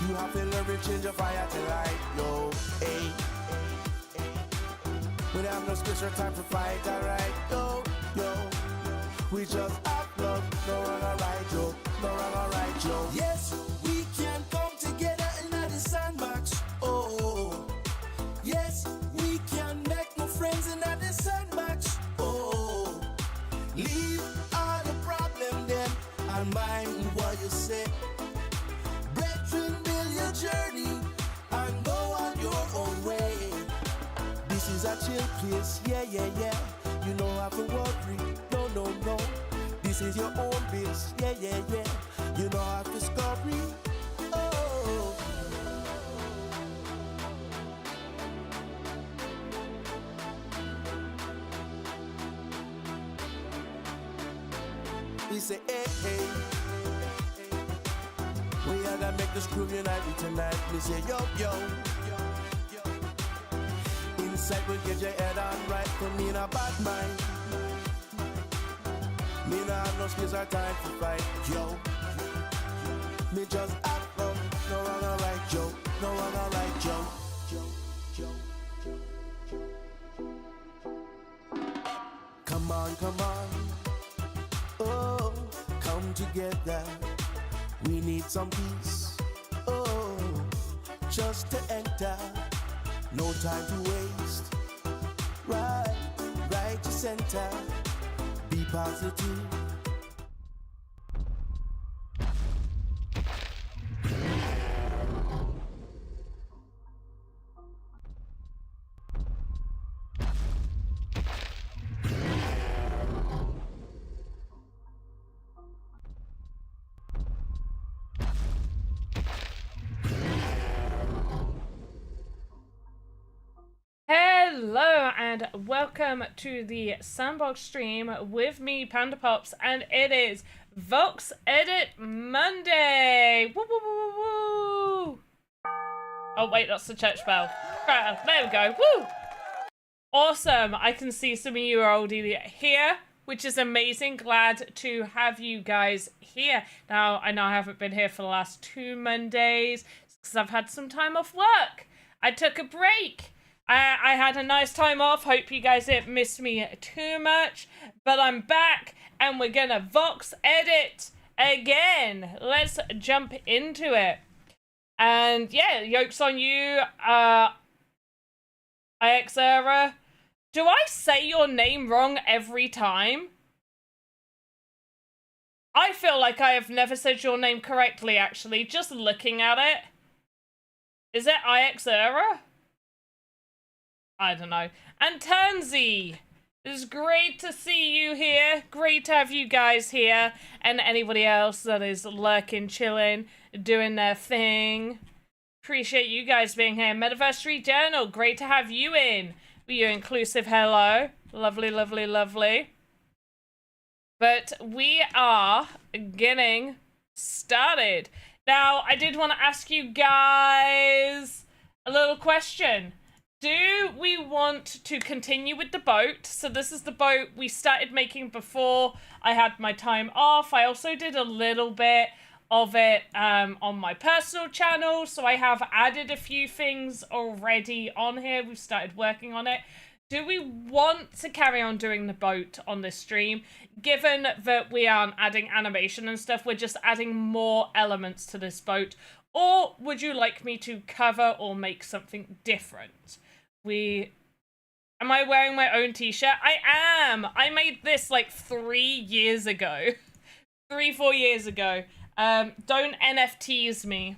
You have to learn to change your fire to light, yo. Hey. We don't have no space or time for fight, alright, yo. We just have love, no wrong or right, yo. No wrong or right, yo. Yes, we can come together in the sandbox. Oh, yes, we can make no friends in the sandbox. Oh, leave all the problem then and mind what you say. Brethren, build your journey and go on your own way. This is a chill place, yeah. You don't have to worry, no. This is your own base, yeah. You don't have to scurry, oh. We say, hey. We are gonna make this crew unite tonight. We say, yo. Inside will get your head on right. For me in a bad mind. Me not have no space or time to fight, yo. Me just act up, no wrong or right, yo. No wrong or right, yo. Come on. Oh, come together. We need some peace. Oh, just to enter. No time to waste. Right to center. Be positive. Hello and welcome to the Sandbox stream with me, Pandapops, and it is VoxEdit Monday! Woo, woo, woo, woo, woo! Oh wait, that's the church bell. Right, there we go, woo! Awesome, I can see some of you are already here, which is amazing. Glad to have you guys here. Now, I know I haven't been here for the last 2 Mondays because I've had some time off work. I took a break. I had a nice time off. Hope you guys didn't miss me too much. But I'm back and we're gonna Vox edit again. Let's jump into it. And yeah, yoke's on you. IXera. Do I say your name wrong every time? I feel like I have never said your name correctly, actually, just looking at it. Is it IXera? I don't know. And Turnsy, it's great to see you here. Great to have you guys here. And anybody else that is lurking, chilling, doing their thing. Appreciate you guys being here. Metaverse Journal, great to have you in. With your inclusive hello. Lovely, lovely, lovely. But we are getting started. Now, I did want to ask you guys a little question. Do we want to continue with the boat? So this is the boat we started making before I had my time off. I also did a little bit of it on my personal channel. So I have added a few things already on here. We've started working on it. Do we want to carry on doing the boat on this stream? Given that we aren't adding animation and stuff, we're just adding more elements to this boat. Or would you like me to cover or make something different? Am I wearing my own t-shirt? I am! I made this like 3 years ago. 4 years ago. Don't NFTs me.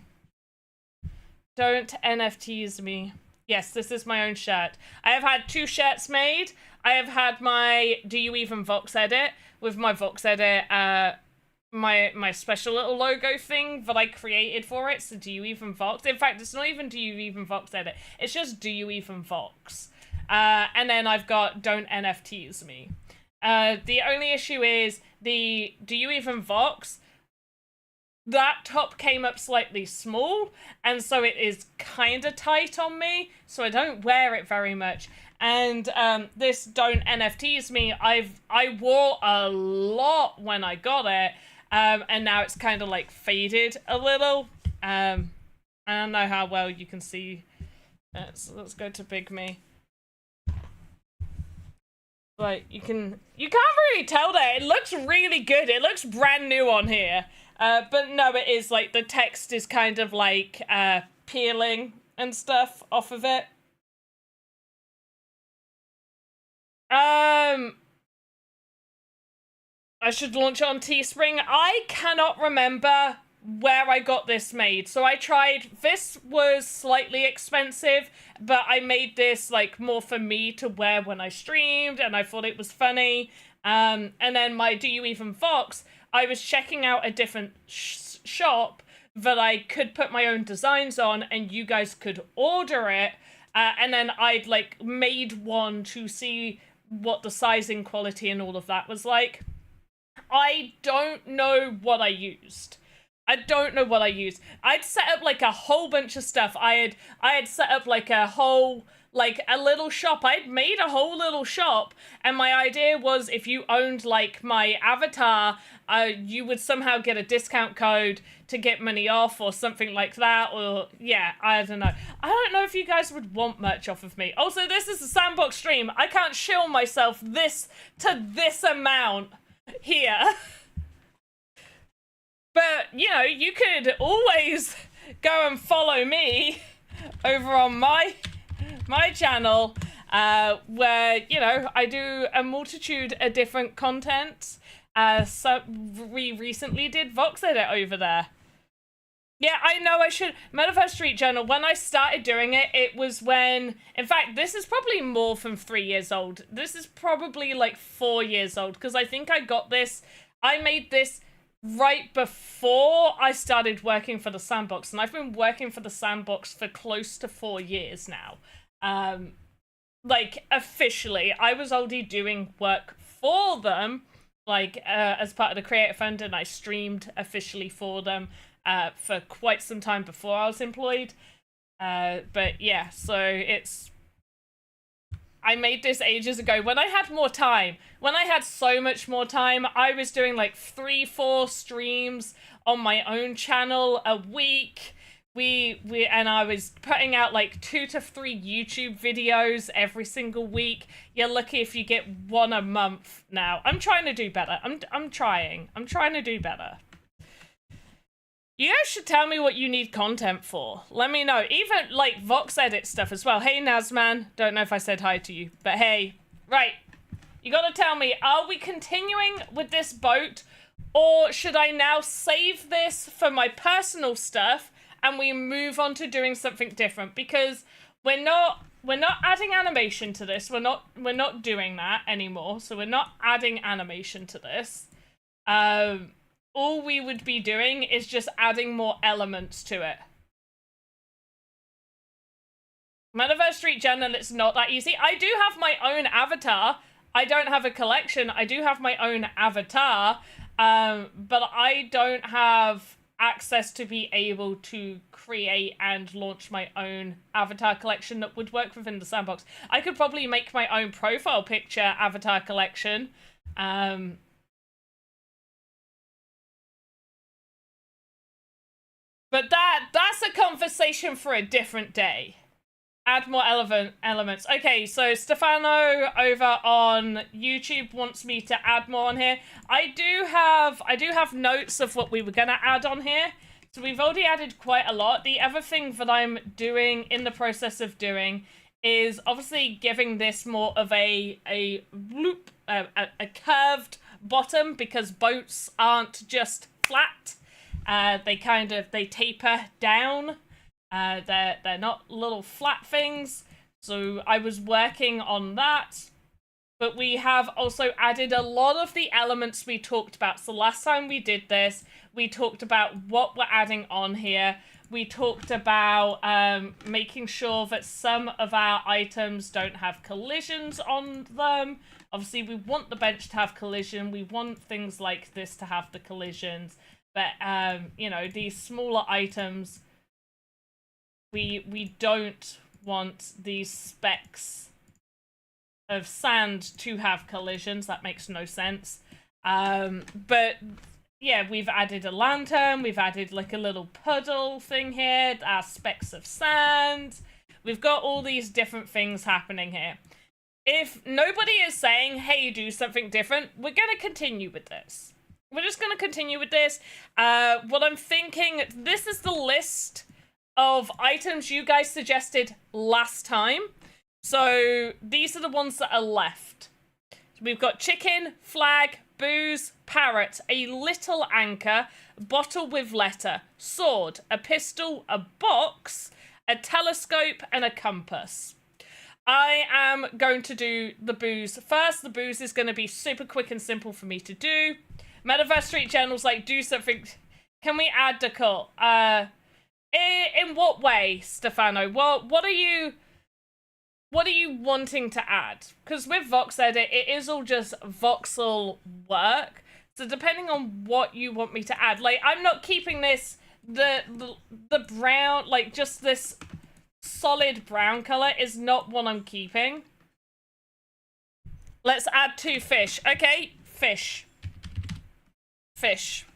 Don't NFTs me. Yes, this is my own shirt. I have had 2 shirts made. I have had my Do You Even Vox Edit with my Vox Edit, my special little logo thing that I created for it. So Do You Even Vox? In fact, it's not even Do You Even Vox Edit. It's just Do You Even Vox? And then I've got Don't NFTs me. The only issue is the Do You Even Vox? That top came up slightly small, and so it is kind of tight on me, so I don't wear it very much. And this Don't NFTs me, I wore a lot when I got it, and now it's kind of like faded a little. I don't know how well you can see. Let's go to Big Me. Like, you can't really tell that. It looks really good. It looks brand new on here. But no, it is, like, the text is kind of, like, peeling and stuff off of it. I should launch it on Teespring. I cannot remember where I got this made. So I tried, this was slightly expensive, but I made this like more for me to wear when I streamed, and I thought it was funny. And then my Do You Even Vox, I was checking out a different shop that I could put my own designs on, and you guys could order it. And then I'd like made one to see what the sizing quality and all of that was like. I don't know what I used. I'd set up like a whole bunch of stuff. I had set up like a whole, like a little shop. I'd made a whole little shop, and my idea was if you owned like my avatar, you would somehow get a discount code to get money off or something like that. Or yeah, I don't know. I don't know if you guys would want much off of me. Also, this is a Sandbox stream. I can't shill myself this amount here. But, you know, you could always go and follow me over on my channel, where, you know, I do a multitude of different content. So we recently did VoxEdit over there. Yeah, I know I should. Metaverse Street Journal, when I started doing it, it was when, in fact, this is probably more than 3 years old. This is probably like 4 years old, because I think I made this right before I started working for the Sandbox, and I've been working for the Sandbox for close to 4 years now. Like, officially, I was already doing work for them, like, as part of the Creator Fund, and I streamed officially for them for quite some time before I was employed. But yeah, so I made this ages ago when I had more time. When I had so much more time, I was doing like 3-4 streams on my own channel a week. And I was putting out like 2 to 3 YouTube videos every single week. You're lucky if you get 1 a month now. I'm trying to do better. I'm trying to do better. You guys should tell me what you need content for. Let me know. Even, like, VoxEdit stuff as well. Hey, Nazman. Don't know if I said hi to you, but hey. Right. You gotta tell me, are we continuing with this boat, or should I now save this for my personal stuff and we move on to doing something different? Because we're not adding animation to this. We're not doing that anymore. So we're not adding animation to this. All we would be doing is just adding more elements to it. Metaverse Street Journal, it's not that easy. I do have my own avatar. I don't have a collection. I do have my own avatar, but I don't have access to be able to create and launch my own avatar collection that would work within the Sandbox. I could probably make my own profile picture avatar collection. But that's a conversation for a different day. Add more elements. Okay, so Stefano over on YouTube wants me to add more on here. I do have notes of what we were gonna add on here. So we've already added quite a lot. The other thing that I'm doing in the process of doing is obviously giving this more of a loop, a curved bottom, because boats aren't just flat. They taper down. They're not little flat things. So I was working on that. But we have also added a lot of the elements we talked about. So last time we did this, we talked about what we're adding on here. We talked about making sure that some of our items don't have collisions on them. Obviously, we want the bench to have collision. We want things like this to have the collisions. But, you know, these smaller items, we don't want these specks of sand to have collisions. That makes no sense. But yeah, we've added a lantern, we've added like a little puddle thing here, our specks of sand. We've got all these different things happening here. If nobody is saying, hey, do something different, we're going to continue with this. We're just going to continue with this. What I'm thinking, this is the list of items you guys suggested last time. So these are the ones that are left. So we've got chicken, flag, booze, parrot, a little anchor, bottle with letter, sword, a pistol, a box, a telescope, and a compass. I am going to do the booze first. The booze is going to be super quick and simple for me to do. Metaverse Street Journal's like, do something. Can we add the cult? In what way, Stefano? What are you wanting to add? Because with VoxEdit, it is all just voxel work. So depending on what you want me to add, like I'm not keeping this the brown, like just this solid brown color is not what I'm keeping. Let's add 2 fish. Okay, fish. Fish.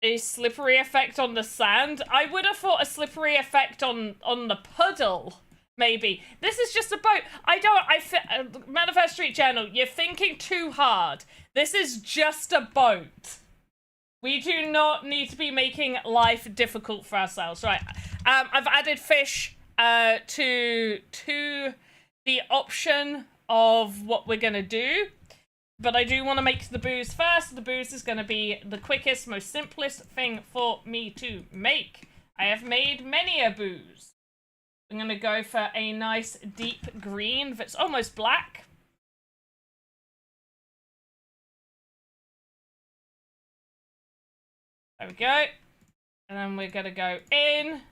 A slippery effect on the sand? I would have thought a slippery effect on the puddle, maybe. This is just a boat. Metaverse Street Journal, you're thinking too hard. This is just a boat. We do not need to be making life difficult for ourselves. Right, I've added fish to the option of what we're going to do. But I do want to make the booze first. The booze is going to be the quickest, most simplest thing for me to make. I have made many a booze. I'm going to go for a nice deep green that's almost black. There we go. And then we're going to go in.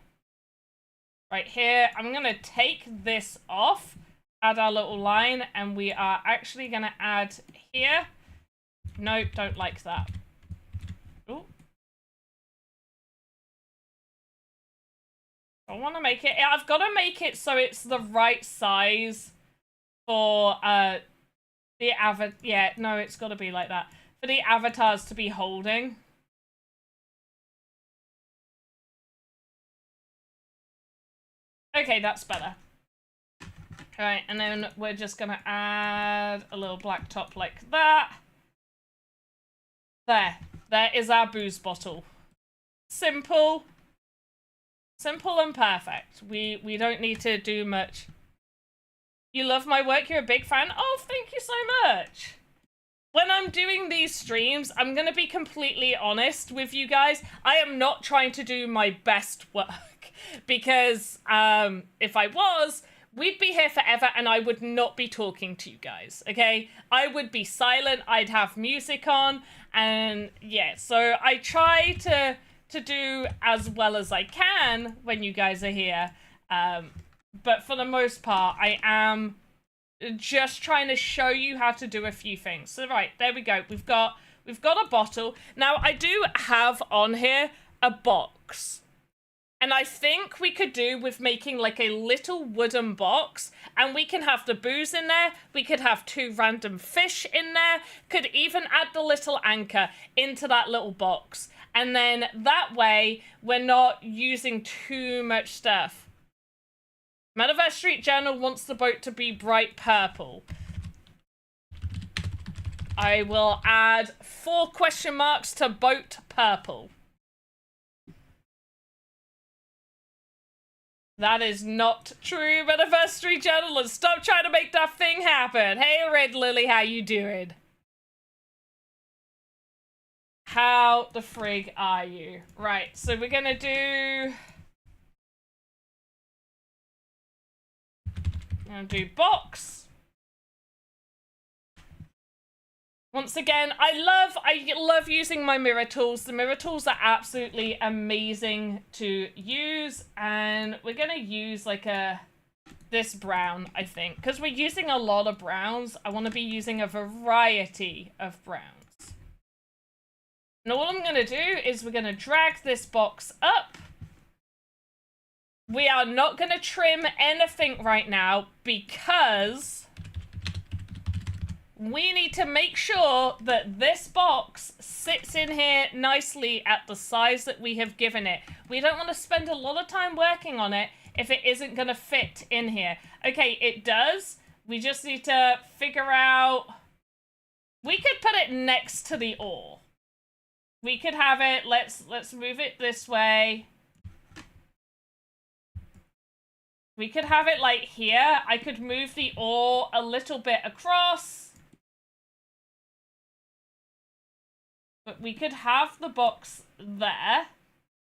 Right here. I'm going to take this off. Add our little line. And we are actually going to add here. No, don't like that. Ooh. I want to make it. I've got to make it so it's the right size for the avatar. Yeah, no, it's got to be like that. For the avatars to be holding. Okay, that's better. Alright, and then we're just gonna add a little black top like that. There. There is our booze bottle. Simple. Simple and perfect. We don't need to do much. You love my work? You're a big fan? Oh, thank you so much. When I'm doing these streams, I'm gonna be completely honest with you guys. I am not trying to do my best work. Because if I was, we'd be here forever and I would not be talking to you guys, okay? I would be silent, I'd have music on, and yeah, so I try to do as well as I can when you guys are here, but for the most part, I am just trying to show you how to do a few things. So right, there we go, we've got a bottle. Now, I do have on here a box. And I think we could do with making like a little wooden box, and we can have the booze in there. We could have 2 random fish in there. Could even add the little anchor into that little box. And then that way we're not using too much stuff. Metaverse Street Journal wants the boat to be bright purple. I will add 4 question marks to boat purple. That is not true, Metaverse Street Journal, and stop trying to make that thing happen. Hey, Red Lily, how you doing? How the frig are you? Right, so we're gonna do... I'm gonna do box. Once again, I love using my mirror tools. The mirror tools are absolutely amazing to use, and we're gonna use like this brown, I think, because we're using a lot of browns. I want to be using a variety of browns. And all I'm gonna do is we're gonna drag this box up. We are not gonna trim anything right now because we need to make sure that this box sits in here nicely at the size that we have given it. We don't want to spend a lot of time working on it if it isn't going to fit in here. Okay, it does. We just need to figure out... We could put it next to the ore. We could have it... Let's move it this way. We could have it like here. I could move the ore a little bit across. But we could have the box there.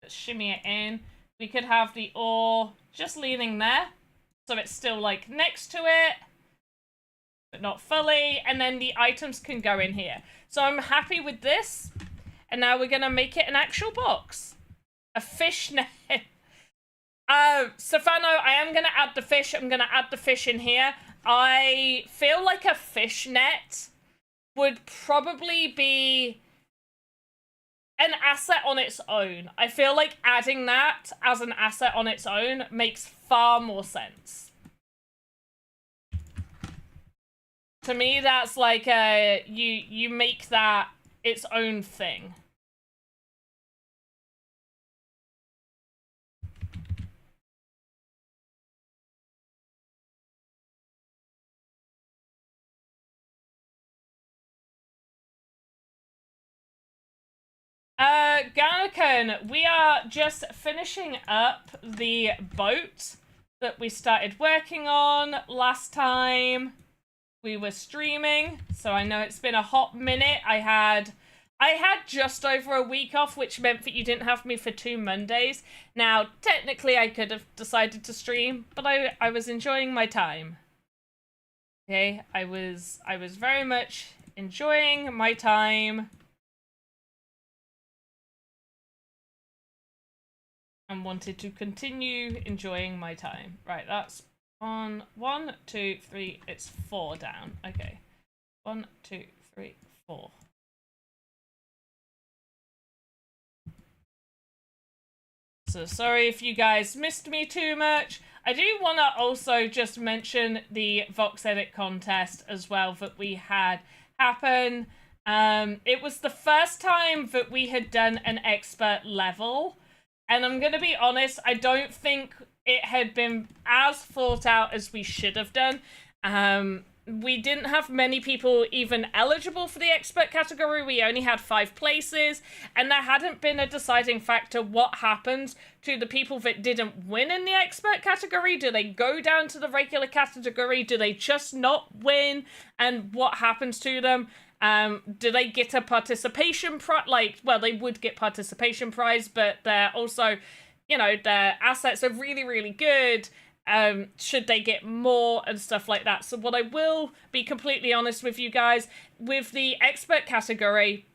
Let's shimmy it in. We could have the ore just leaning there. So it's still like next to it, but not fully. And then the items can go in here. So I'm happy with this. And now we're going to make it an actual box. A fish net. Stefano, I am going to add the fish. I'm going to add the fish in here. I feel like a fish net would probably be an asset on its own. I feel like adding that as an asset on its own makes far more sense. To me, that's like you make that its own thing. Garnican, we are just finishing up the boat that we started working on last time we were streaming. So I know it's been a hot minute. I had just over a week off, which meant that you didn't have me for 2 Mondays. Now, technically I could have decided to stream, but I was enjoying my time. Okay, I was very much enjoying my time. And wanted to continue enjoying my time. Right, that's 1, 2, 3, it's 4 down. Okay. 1, 2, 3, 4. So sorry if you guys missed me too much. I do want to also just mention the VoxEdit contest as well that we had happen. It was the first time that we had done an expert level. And I'm going to be honest, I don't think it had been as thought out as we should have done. We didn't have many people even eligible for the expert category. We only had 5 places. And there hadn't been a deciding factor what happens to the people that didn't win in the expert category. Do they go down to the regular category? Do they just not win? And what happens to them? Do they get a participation prize? Like, well, they would get participation prize, but they're also, you know, their assets are really, really good. Should they get more and stuff like that? So what I will be completely honest with you guys, with the expert category,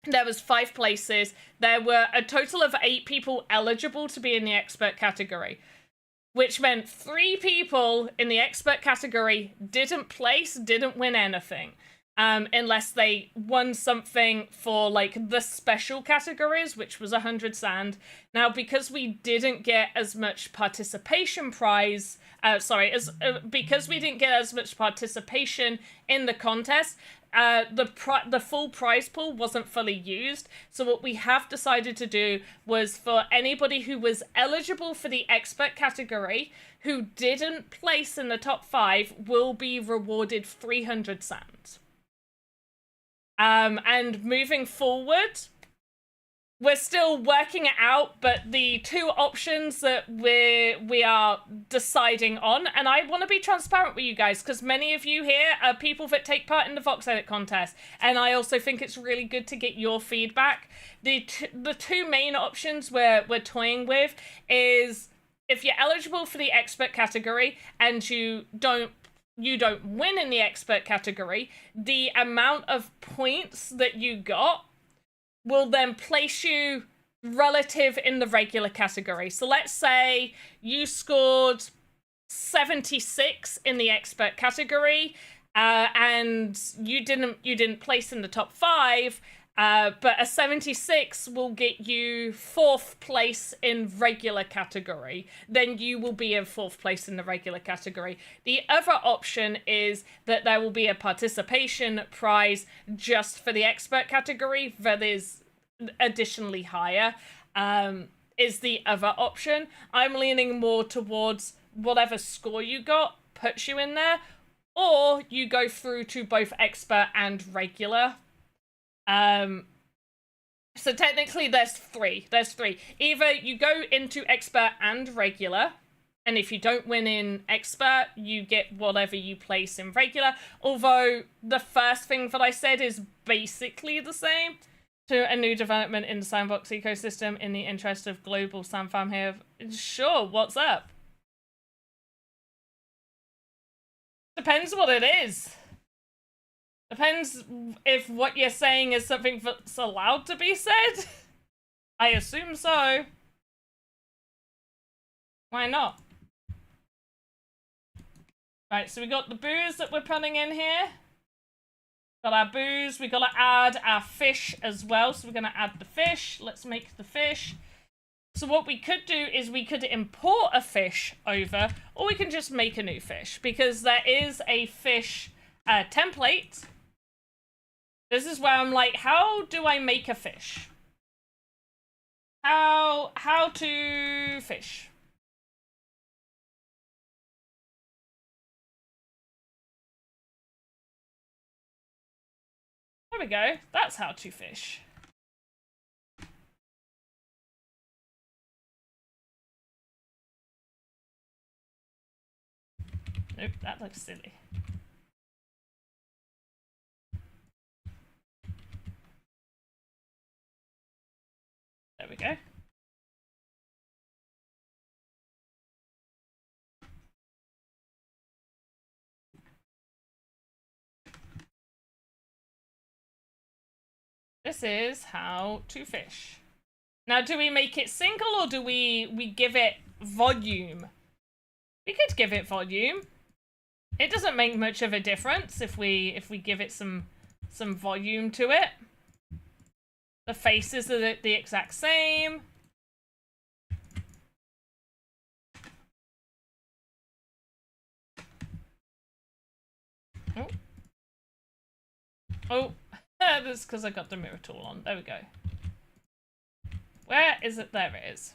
there was 5 places. There were a total of 8 people eligible to be in the expert category, which meant 3 people in the expert category didn't place, didn't win anything. Unless they won something for, like, the special categories, which was 100 sand. Now, because we didn't get as much participation prize, because we didn't get as much participation in the contest, the full prize pool wasn't fully used. So what we have decided to do was for anybody who was eligible for the expert category, who didn't place in the top 5, will be rewarded 300 sand. And moving forward, we're still working it out, but the 2 options that we are deciding on, and I want to be transparent with you guys, because many of you here are people that take part in the VoxEdit contest, and I also think it's really good to get your feedback. The 2 main options we're toying with is, if you're eligible for the expert category and you don't win in the expert category, the amount of points that you got will then place you relative in the regular category. So let's say you scored 76 in the expert category, and you didn't place in the top 5. But a 76 will get you 4th place in regular category. Then you will be in 4th place in the regular category. The other option is that there will be a participation prize just for the expert category that is additionally higher, is the other option. I'm leaning more towards whatever score you got puts you in there, or you go through to both expert and regular. So technically there's three. Either you go into expert and regular, and if you don't win in expert, you get whatever you place in regular. Although the first thing that I said is basically the same. To a new development in the Sandbox ecosystem in the interest of global Sandfam here. Sure, what's up? Depends what it is. Depends if what you're saying is something that's allowed to be said. I assume so. Why not? Right, so we got the booze that we're putting in here. Got our booze. We gotta add our fish as well. So we're gonna add the fish. Let's make the fish. So what we could do is we could import a fish over, or we can just make a new fish, because there is a fish template. This is where I'm like, how do I make a fish? How to fish? There we go. That's how to fish. Nope, that looks silly. There we go. This is how to fish. Now, do we make it single, or do we give it volume? We could give it volume. It doesn't make much of a difference if we give it some volume to it. The faces are the exact same. Oh. Oh. That's because I got the mirror tool on. There we go. Where is it? There it is.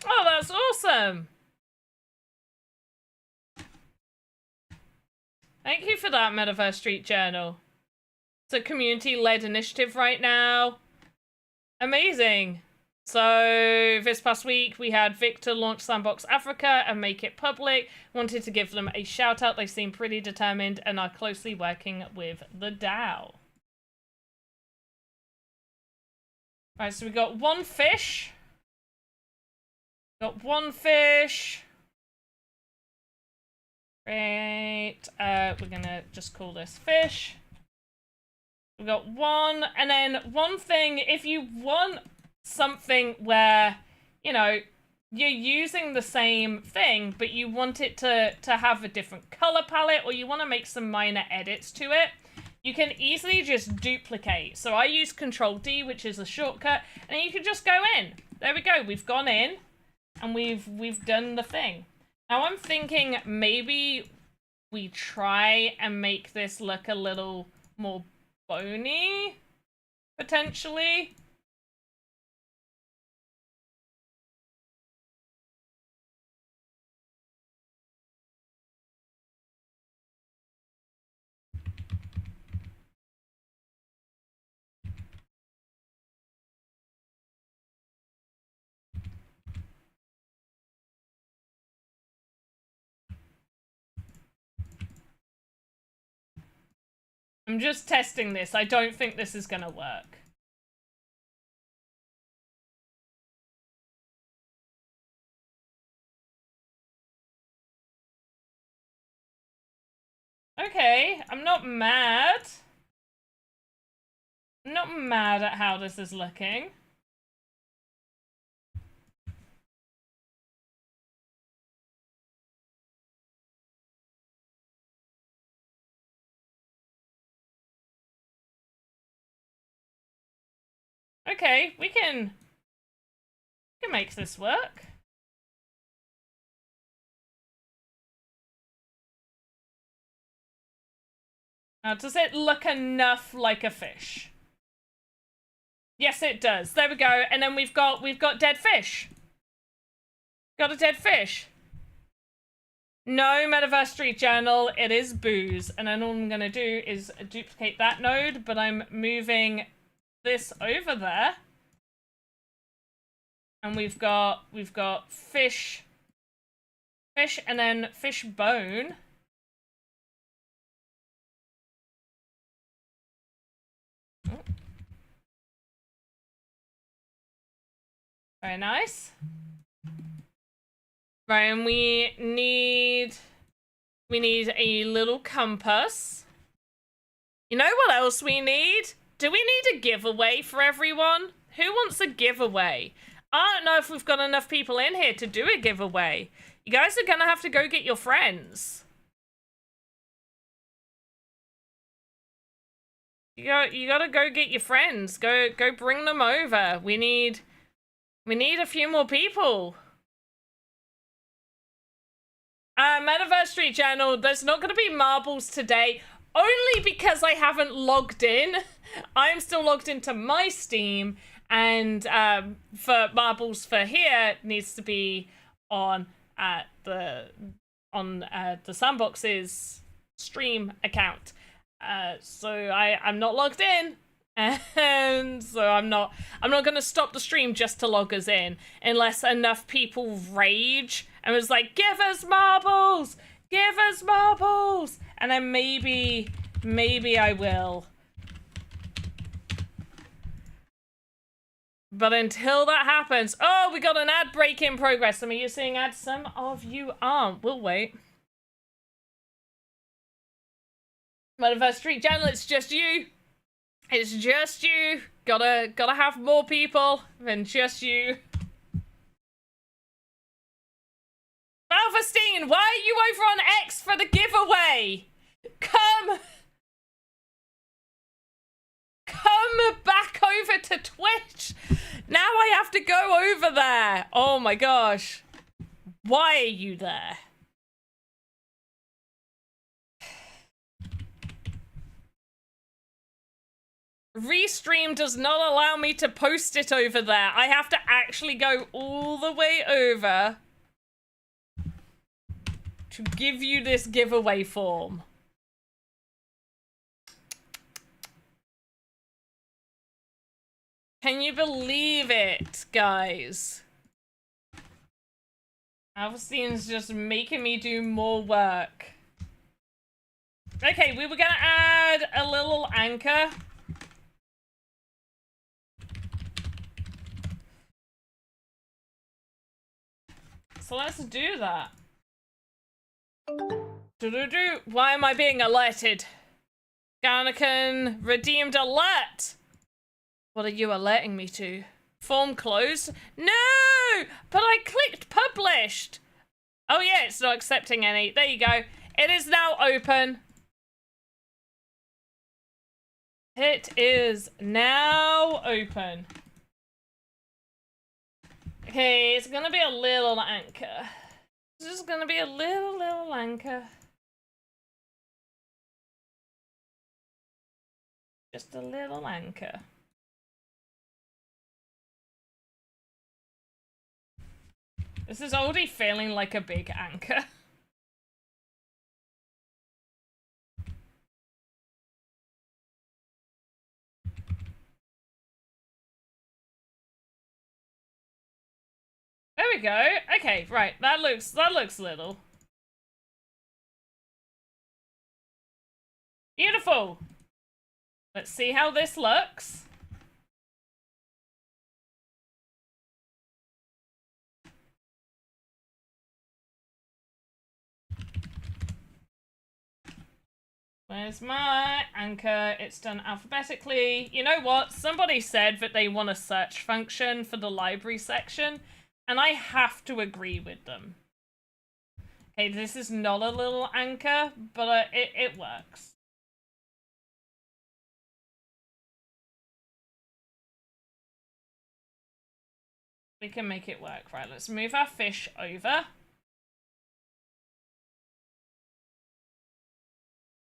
Oh, that's awesome! Thank you for that, Metaverse Street Journal. It's a community-led initiative right now. Amazing. So this past week, we had Victor launch Sandbox Africa and make it public. Wanted to give them a shout out. They seem pretty determined and are closely working with the DAO. Alright, so we got one fish. Got one fish. Great. We're gonna just call this fish. We got one, and then one thing, if you want something where, you know, you're using the same thing, but you want it to have a different color palette, or you want to make some minor edits to it, you can easily just duplicate. So I use Control-D, which is a shortcut, and you can just go in. There we go. We've gone in, and we've done the thing. Now I'm thinking maybe we try and make this look a little more bony, potentially. I'm just testing this. I don't think this is gonna work. Okay, I'm not mad. I'm not mad at how this is looking. Okay, we can make this work. Now, does it look enough like a fish? Yes, it does. There we go. And then we've got dead fish. Got a dead fish. No Metaverse Street Journal. It is booze. And then all I'm gonna do is duplicate that node, but I'm moving this over there. And we've got fish, and then fish bone. Very nice. Right, and we need a little compass. You know what else we need? Do we need a giveaway for everyone? Who wants a giveaway? I don't know if we've got enough people in here to do a giveaway. You guys are gonna have to go get your friends. You gotta go get your friends. Go bring them over. We need a few more people. Metaverse Street Journal, there's not gonna be marbles today, only because I haven't logged in. I'm still logged into my Steam, and for marbles for here it needs to be on the Sandbox's stream account. So I'm not logged in, and so I'm not gonna stop the stream just to log us in unless enough people rage and was like, give us marbles, and then maybe I will. But until that happens, oh, we got an ad break in progress. Some of you seeing ads, some of you aren't. We'll wait. Metaverse Street Journal, it's just you. It's just you. Gotta have more people than just you. Alphastine, why are you over on X for the giveaway? Come back over to Twitch. Now I have to go over there. Oh my gosh. Why are you there? Restream does not allow me to post it over there. I have to actually go all the way over to give you this giveaway form. Can you believe it, guys? Alphastine's just making me do more work. Okay, we were gonna add a little anchor. So let's do that. Why am I being alerted? Garnican redeemed alert. What are you alerting me to? Form closed? No! But I clicked published. Oh yeah, it's not accepting any. There you go. It is now open. It is now open. Okay, it's gonna be a little anchor. It's just gonna be a little anchor. Just a little anchor. This is already feeling like a big anchor. There we go. Okay, right. That looks little. Beautiful. Let's see how this looks. Where's my anchor? It's done alphabetically. You know what? Somebody said that they want a search function for the library section, and I have to agree with them. Okay, this is not a little anchor, but it works. We can make it work. Right, let's move our fish over.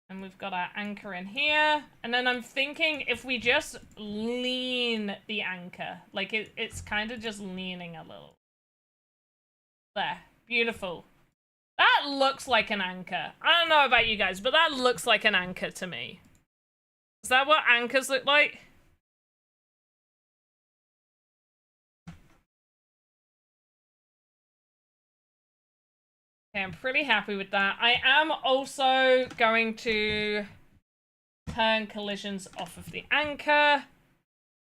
And we've got our anchor in here. And then I'm thinking if we just lean the anchor, like it's kind of just leaning a little. There, beautiful. That looks like an anchor. I don't know about you guys, but that looks like an anchor to me. Is that what anchors look like? Okay, I'm pretty happy with that. I am also going to turn collisions off of the anchor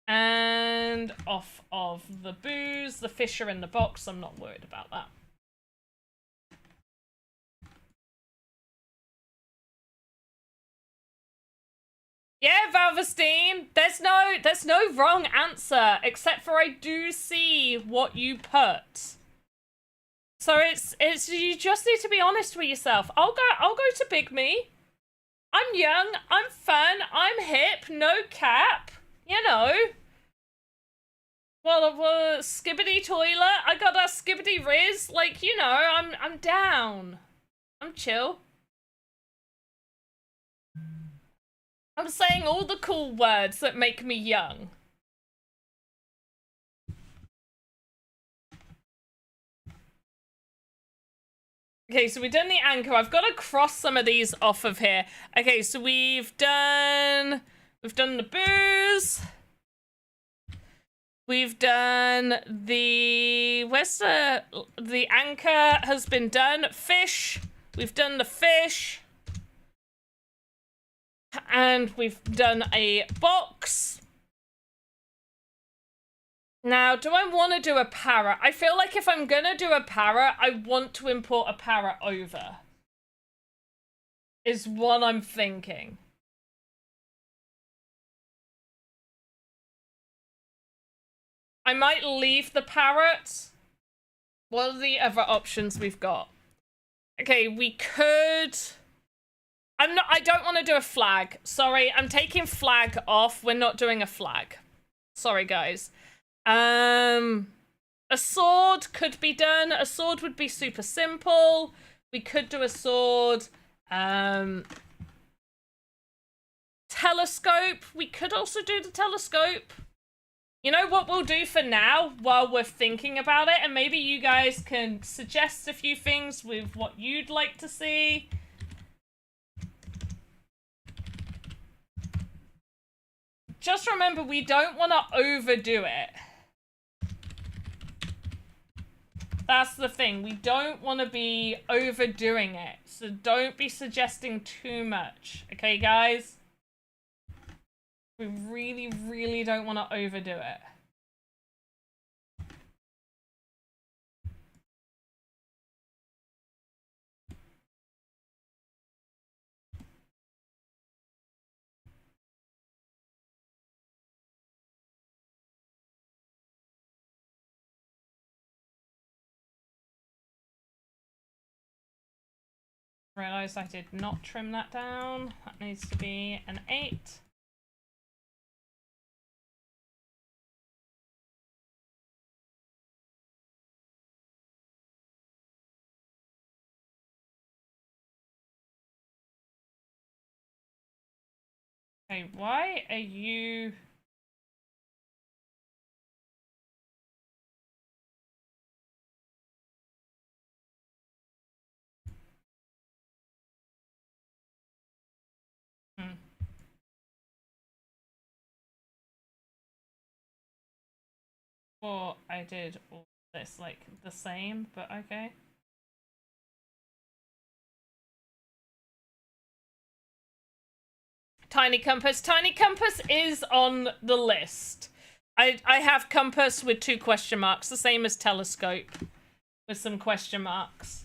and off of the booze. The fish are in the box. I'm not worried about that. Yeah, Valvestine, there's no wrong answer, except for I do see what you put. So it's you just need to be honest with yourself. I'll go to Big Me. I'm young, I'm fun, I'm hip, no cap, you know. Well, skibbity toilet, I got a skibbity riz, like, you know, I'm down. I'm chill. I'm saying all the cool words that make me young. Okay, so we've done the anchor. I've got to cross some of these off of here. Okay, so we've done the booze. We've done the, where's the anchor has been done. Fish. We've done the fish. And we've done a box. Now, do I want to do a parrot? I feel like if I'm going to do a parrot, I want to import a parrot over. Is what I'm thinking. I might leave the parrot. What are the other options we've got? Okay, we could... I don't want to do a flag. Sorry, I'm taking flag off. We're not doing a flag. Sorry, guys. A sword could be done. A sword would be super simple. We could do a sword. Telescope. We could also do the telescope. You know what we'll do for now while we're thinking about it? And maybe you guys can suggest a few things with what you'd like to see. Just remember, we don't want to overdo it. That's the thing. We don't want to be overdoing it. So don't be suggesting too much. Okay, guys? We really, really don't want to overdo it. Realised I did not trim that down. That needs to be an 8. Okay, why are you... Well, I did all this, like, the same, but okay. Tiny Compass. Tiny Compass is on the list. I have Compass with 2 question marks, the same as Telescope, with some question marks.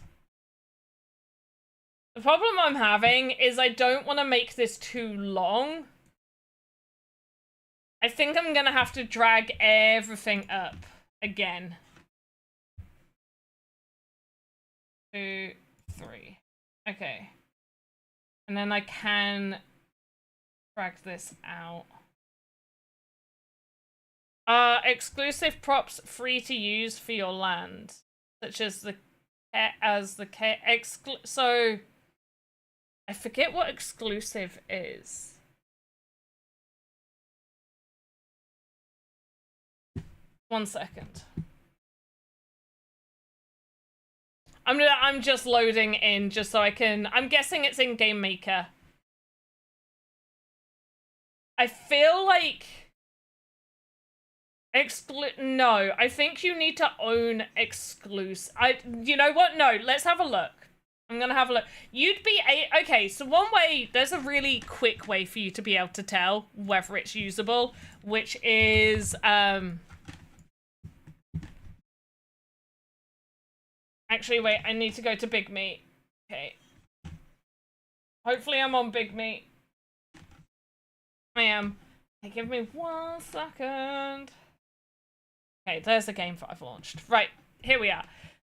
The problem I'm having is I don't want to make this too long. I think I'm gonna have to drag everything up again. 2, 3. Okay. And then I can drag this out. Exclusive props free to use for your land, such as so I forget what exclusive is. One second. I'm just loading in just so I can. I'm guessing it's in Game Maker. I feel like no, I think you need to own exclusive. You know what? No, let's have a look. I'm gonna have a look. You'd be okay. So one way, there's a really quick way for you to be able to tell whether it's usable, which is Actually, wait. I need to go to Big Meat. Okay. Hopefully, I'm on Big Meat. I am. Hey, give me 1 second. Okay, there's the game that I've launched. Right, here we are.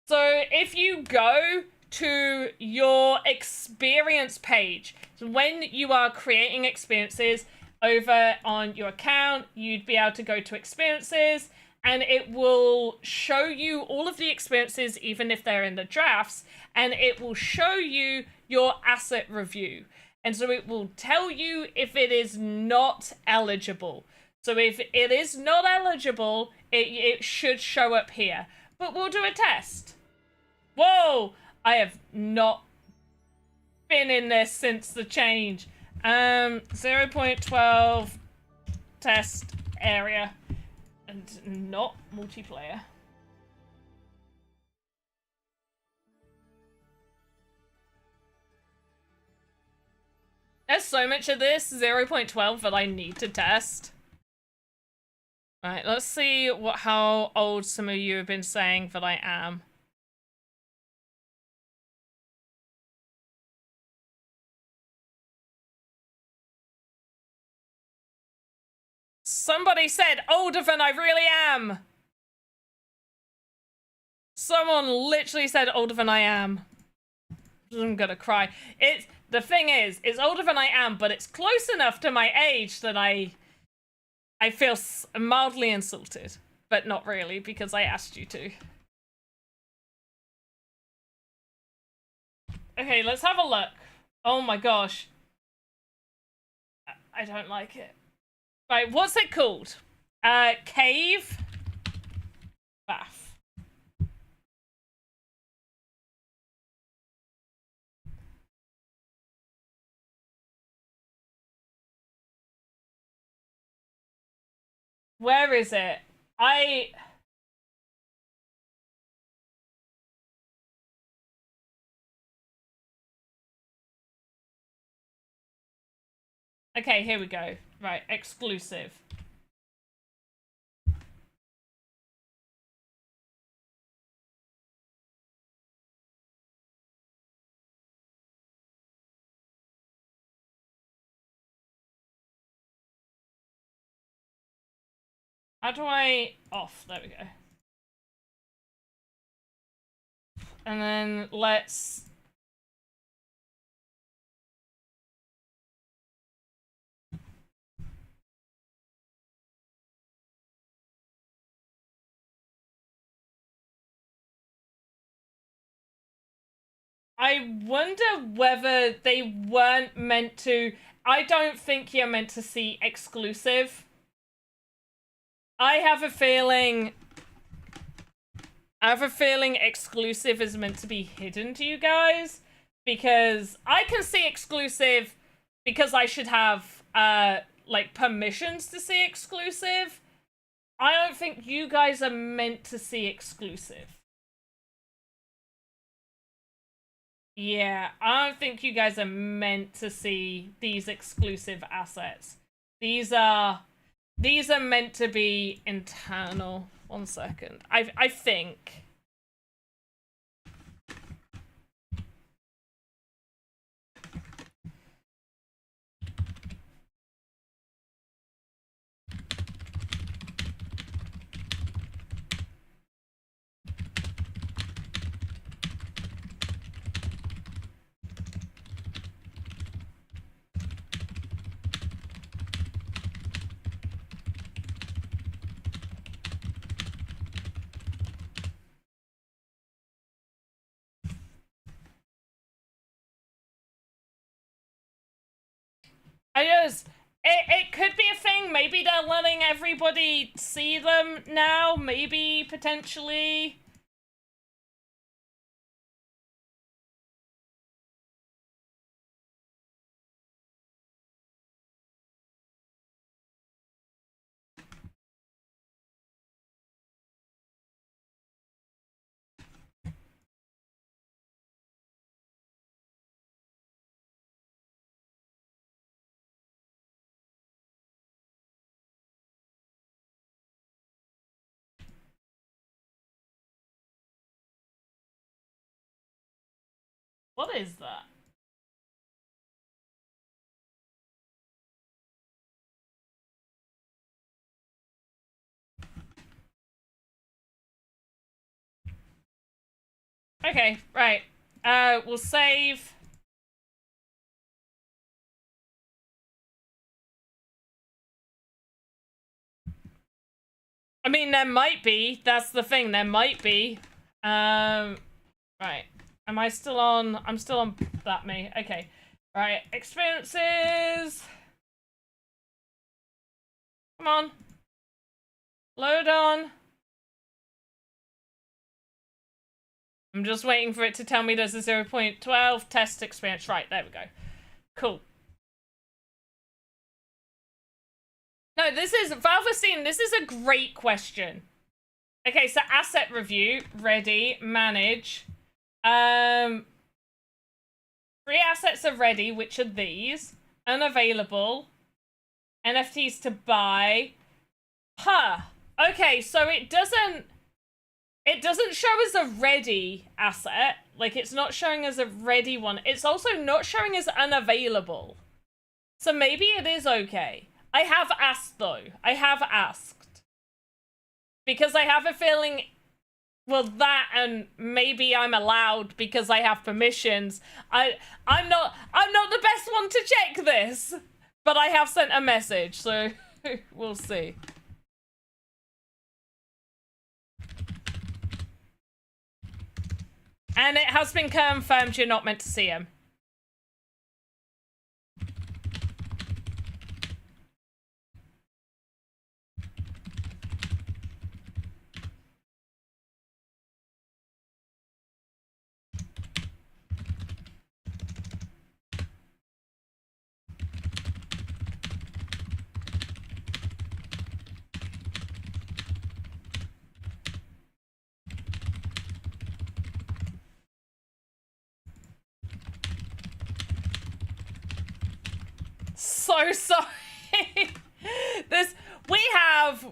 So if you go to your experience page, so when you are creating experiences over on your account, you'd be able to go to experiences and it will show you all of the experiences, even if they're in the drafts, and it will show you your asset review. And so it will tell you if it is not eligible. So if it is not eligible, it should show up here. But we'll do a test. Whoa! I have not been in this since the change. 0.12 test area. And not multiplayer. There's so much of this 0.12 that I need to test. Right, let's see how old some of you have been saying that I am. Somebody said older than I really am. Someone literally said older than I am. I'm gonna cry. The thing is, it's older than I am, but it's close enough to my age that I feel mildly insulted, but not really, because I asked you to. Okay, let's have a look. Oh my gosh. I don't like it. Right, what's it called? Cave Bath. Where is it? Okay, here we go. Right, exclusive. How do I off? There we go. And then let's I wonder whether they weren't meant to. I don't think you're meant to see exclusive. I have a feeling exclusive is meant to be hidden to you guys, because I can see exclusive because I should have like permissions to see exclusive. I don't think you guys are meant to see exclusive. Yeah, I don't think you guys are meant to see these exclusive assets. These are meant to be internal. 1 second. I think. It could be a thing. Maybe they're letting everybody see them now. Maybe, potentially. What is that? Okay, right. We'll save. I mean, there might be. That's the thing. There might be. Right. Am I still on? I'm still on that me. Okay. Right. Experiences. Come on. Load on. I'm just waiting for it to tell me there's a 0.12 test experience. Right, there we go. Cool. No, this is, Valvestine, this is a great question. Okay, so asset review, ready, manage. 3 assets are ready, which are these. Unavailable. NFTs to buy. Huh. Okay, so it doesn't show as a ready asset. Like, it's not showing as a ready one. It's also not showing as unavailable. So maybe it is okay. I have asked, though. I have asked. Because I have a feeling, well, that and maybe I'm allowed because I have permissions. I'm not the best one to check this, but I have sent a message, so we'll see. And it has been confirmed you're not meant to see him. So sorry. We have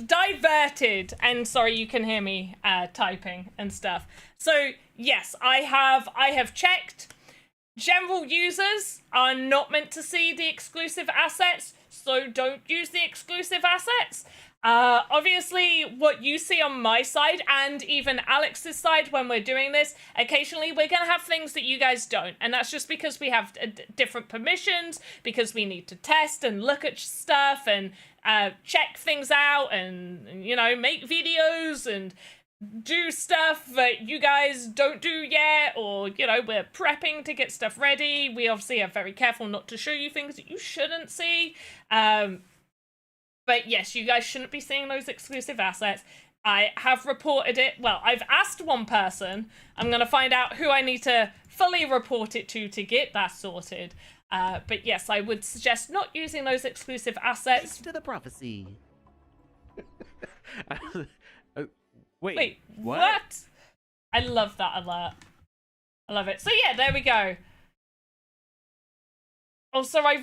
diverted, and sorry, you can hear me typing and stuff. So yes, I have checked. General users are not meant to see the exclusive assets, so don't use the exclusive assets. Obviously, what you see on my side and even Alex's side when we're doing this, occasionally we're going to have things that you guys don't. And that's just because we have different permissions, because we need to test and look at stuff and check things out and, you know, make videos and do stuff that you guys don't do yet, or, you know, we're prepping to get stuff ready. We obviously are very careful not to show you things that you shouldn't see. But yes, you guys shouldn't be seeing those exclusive assets. I have reported it. Well, I've asked one person. I'm going to find out who I need to fully report it to get that sorted. But yes, I would suggest not using those exclusive assets. To the prophecy. Wait, what? I love that alert. I love it. So yeah, there we go. Also, I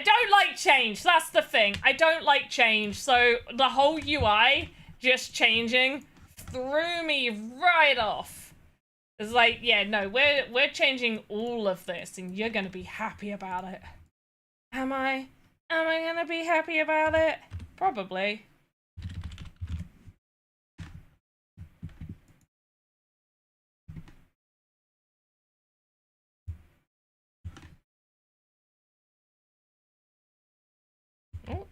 don't like change. That's the thing. I don't like change. So the whole UI just changing threw me right off. It's like, yeah, no, we're changing all of this, and you're gonna be happy about it. Am I gonna be happy about it? Probably. Oh.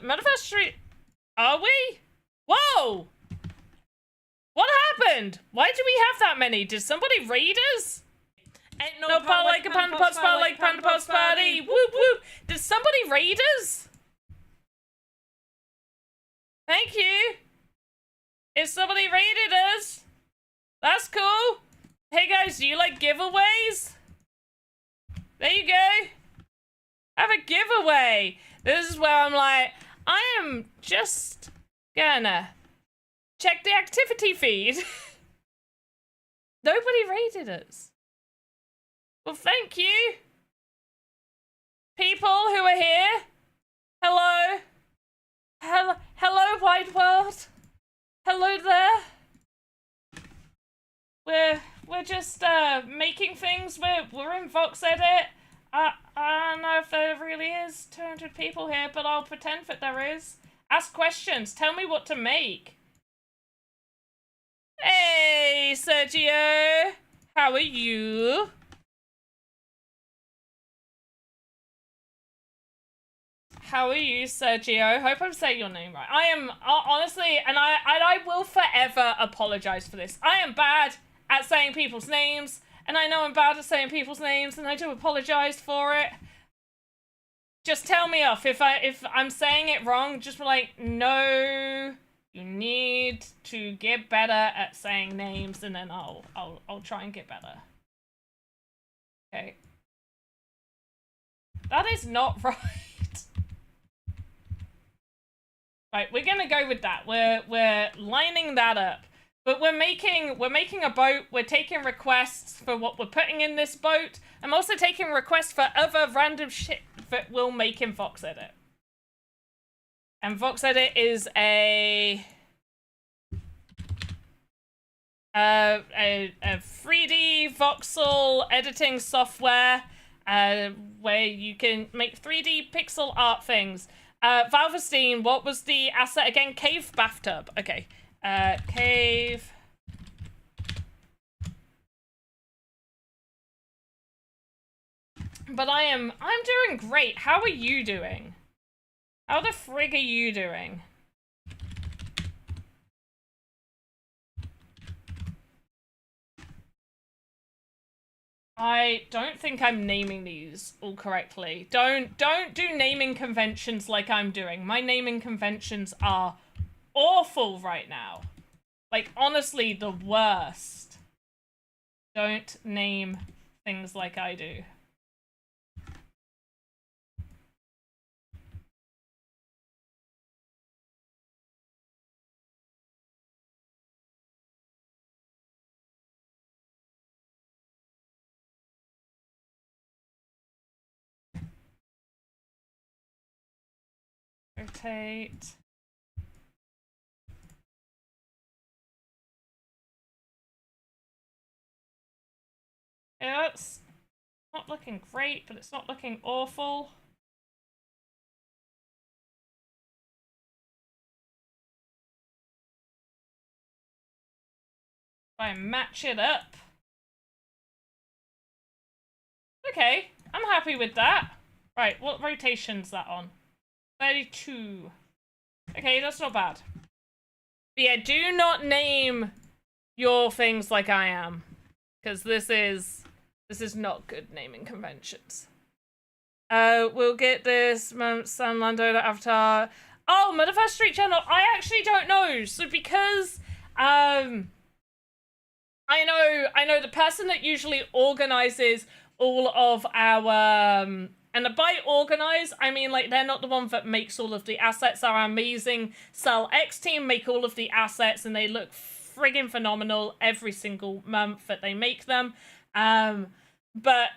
Metaverse Street. Are we? Whoa! What happened? Why do we have that many? Did somebody raid us? Ain't no part like a Pandapops party like Pandapops party. Whoop whoop. Did somebody raid us? Thank you. If somebody raided us, that's cool. Hey guys, do you like giveaways? There you go. Have a giveaway. This is where I'm like, I am just gonna check the activity feed. Nobody raided us. Well, thank you. People who are here. Hello. Hello, wide world. Hello there. We're just making things. We're in VoxEdit. I don't know if there really is 200 people here, but I'll pretend that there is. Ask questions. Tell me what to make. Hey, Sergio. How are you? How are you, Sergio? Hope I'm saying your name right. I am, honestly, and I will forever apologize for this. I am bad at saying people's names, and I know I'm bad at saying people's names, and I do apologize for it. Just tell me off if I'm saying it wrong. Just be like, no, you need to get better at saying names, and then I'll try and get better. Okay. That is not right. Right, we're gonna go with that. We're lining that up. But we're making a boat. We're taking requests for what we're putting in this boat. I'm also taking requests for other random shit that we'll make in VoxEdit. And VoxEdit is a 3D voxel editing software where you can make 3D pixel art things. Valvestein, what was the asset again? Cave bathtub. Okay. Cave. But I'm doing great. How are you doing? How the frig are you doing? I don't think I'm naming these all correctly. Don't do naming conventions like I'm doing. My naming conventions are awful right now. Like, honestly, the worst. Don't name things like I do. Rotate. Yeah, that's not looking great, but it's not looking awful. Try and match it up. Okay, I'm happy with that. Right, what rotation's that on? 32. Okay, that's not bad. But yeah, do not name your things like I am. Because this is not good naming conventions. We'll get this San Lando avatar. Oh, Metaverse Street Channel. I actually don't know. So because I know the person that usually organizes all of our and by organize, I mean, like, they're not the one that makes all of the assets. Our amazing Cell X team make all of the assets, and they look friggin' phenomenal every single month that they make them. But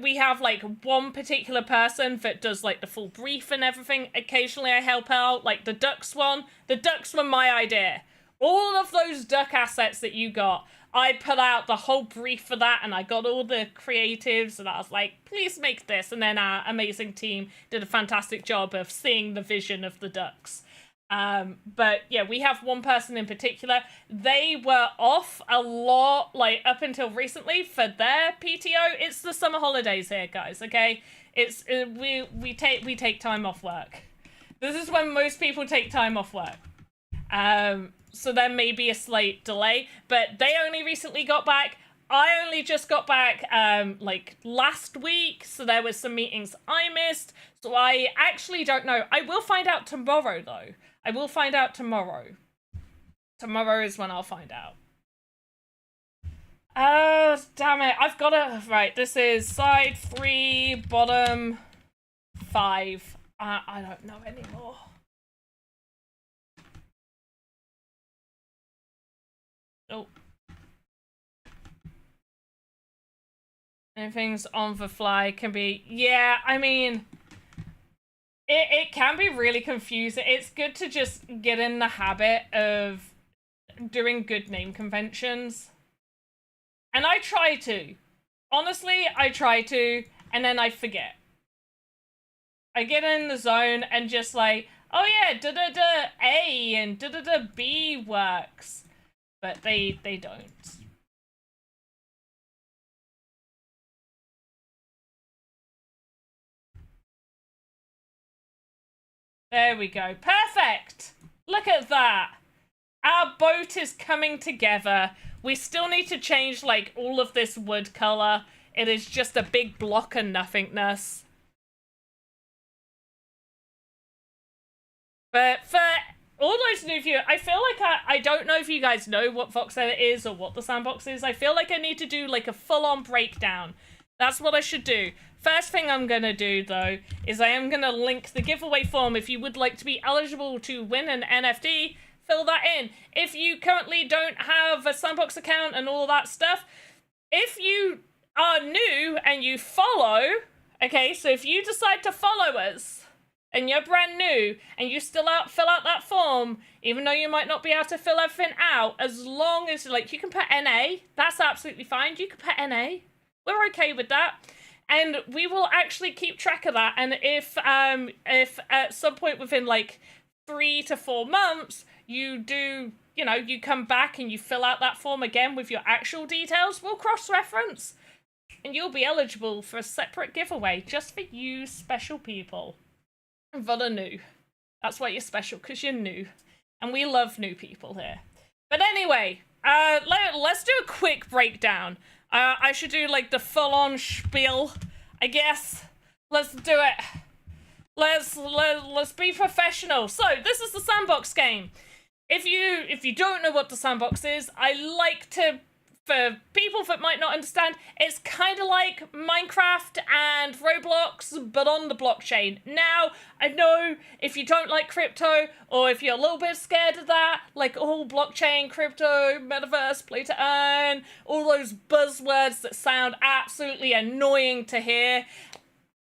we have, like, one particular person that does, like, the full brief and everything. Occasionally I help out, like, the ducks one. The ducks were my idea. All of those duck assets that you got, I put out the whole brief for that, and I got all the creatives, and I was like, please make this. And then our amazing team did a fantastic job of seeing the vision of the ducks. But yeah, we have one person in particular. They were off a lot, like, up until recently for their PTO. It's the summer holidays here, guys, okay? It's we take time off work. This is when most people take time off work. So there may be a slight delay, but they only recently got back. I only just got back like last week, so there was some meetings I missed. So I actually don't know. I will find out tomorrow, though. I will find out tomorrow. Tomorrow is when I'll find out. Oh, damn it. I've got to... Right, this is side 3, bottom 5. I don't know anymore. Oh. Anything's on the fly can be... Yeah, I mean... It can be really confusing. It's good to just get in the habit of doing good name conventions. And I try to. Honestly, I try to, and then I forget. I get in the zone and just like, oh yeah, da-da-da A and da-da-da B works. But they don't. There we go. Perfect! Look at that. Our boat is coming together. We still need to change, like, all of this wood color. It is just a big block of nothingness. But for all those new viewers, I feel like I don't know if you guys know what VoxEdit is or what the Sandbox is. I feel like I need to do, like, a full-on breakdown. That's what I should do. First thing I'm going to do, though, is I am going to link the giveaway form. If you would like to be eligible to win an NFT, fill that in. If you currently don't have a Sandbox account and all that stuff, if you are new and you follow, okay, so if you decide to follow us and you're brand new and you still fill out that form, even though you might not be able to fill everything out, as long as, like, you can put NA, that's absolutely fine. You can put NA. We're okay with that. And we will actually keep track of that. And if at some point within like 3 to 4 months, you do, you know, you come back and you fill out that form again with your actual details, we'll cross-reference. And you'll be eligible for a separate giveaway just for you special people that are new. That's why you're special, because you're new. And we love new people here. But anyway, let's do a quick breakdown. I should do, like, the full-on spiel, I guess. Let's do it. Let's be professional. So, this is the Sandbox game. If you don't know what the Sandbox is, I like to, for people that might not understand, it's kind of like Minecraft and Roblox, but on the blockchain. Now, I know if you don't like crypto, or if you're a little bit scared of that, like all blockchain, crypto, metaverse, play to earn, all those buzzwords that sound absolutely annoying to hear,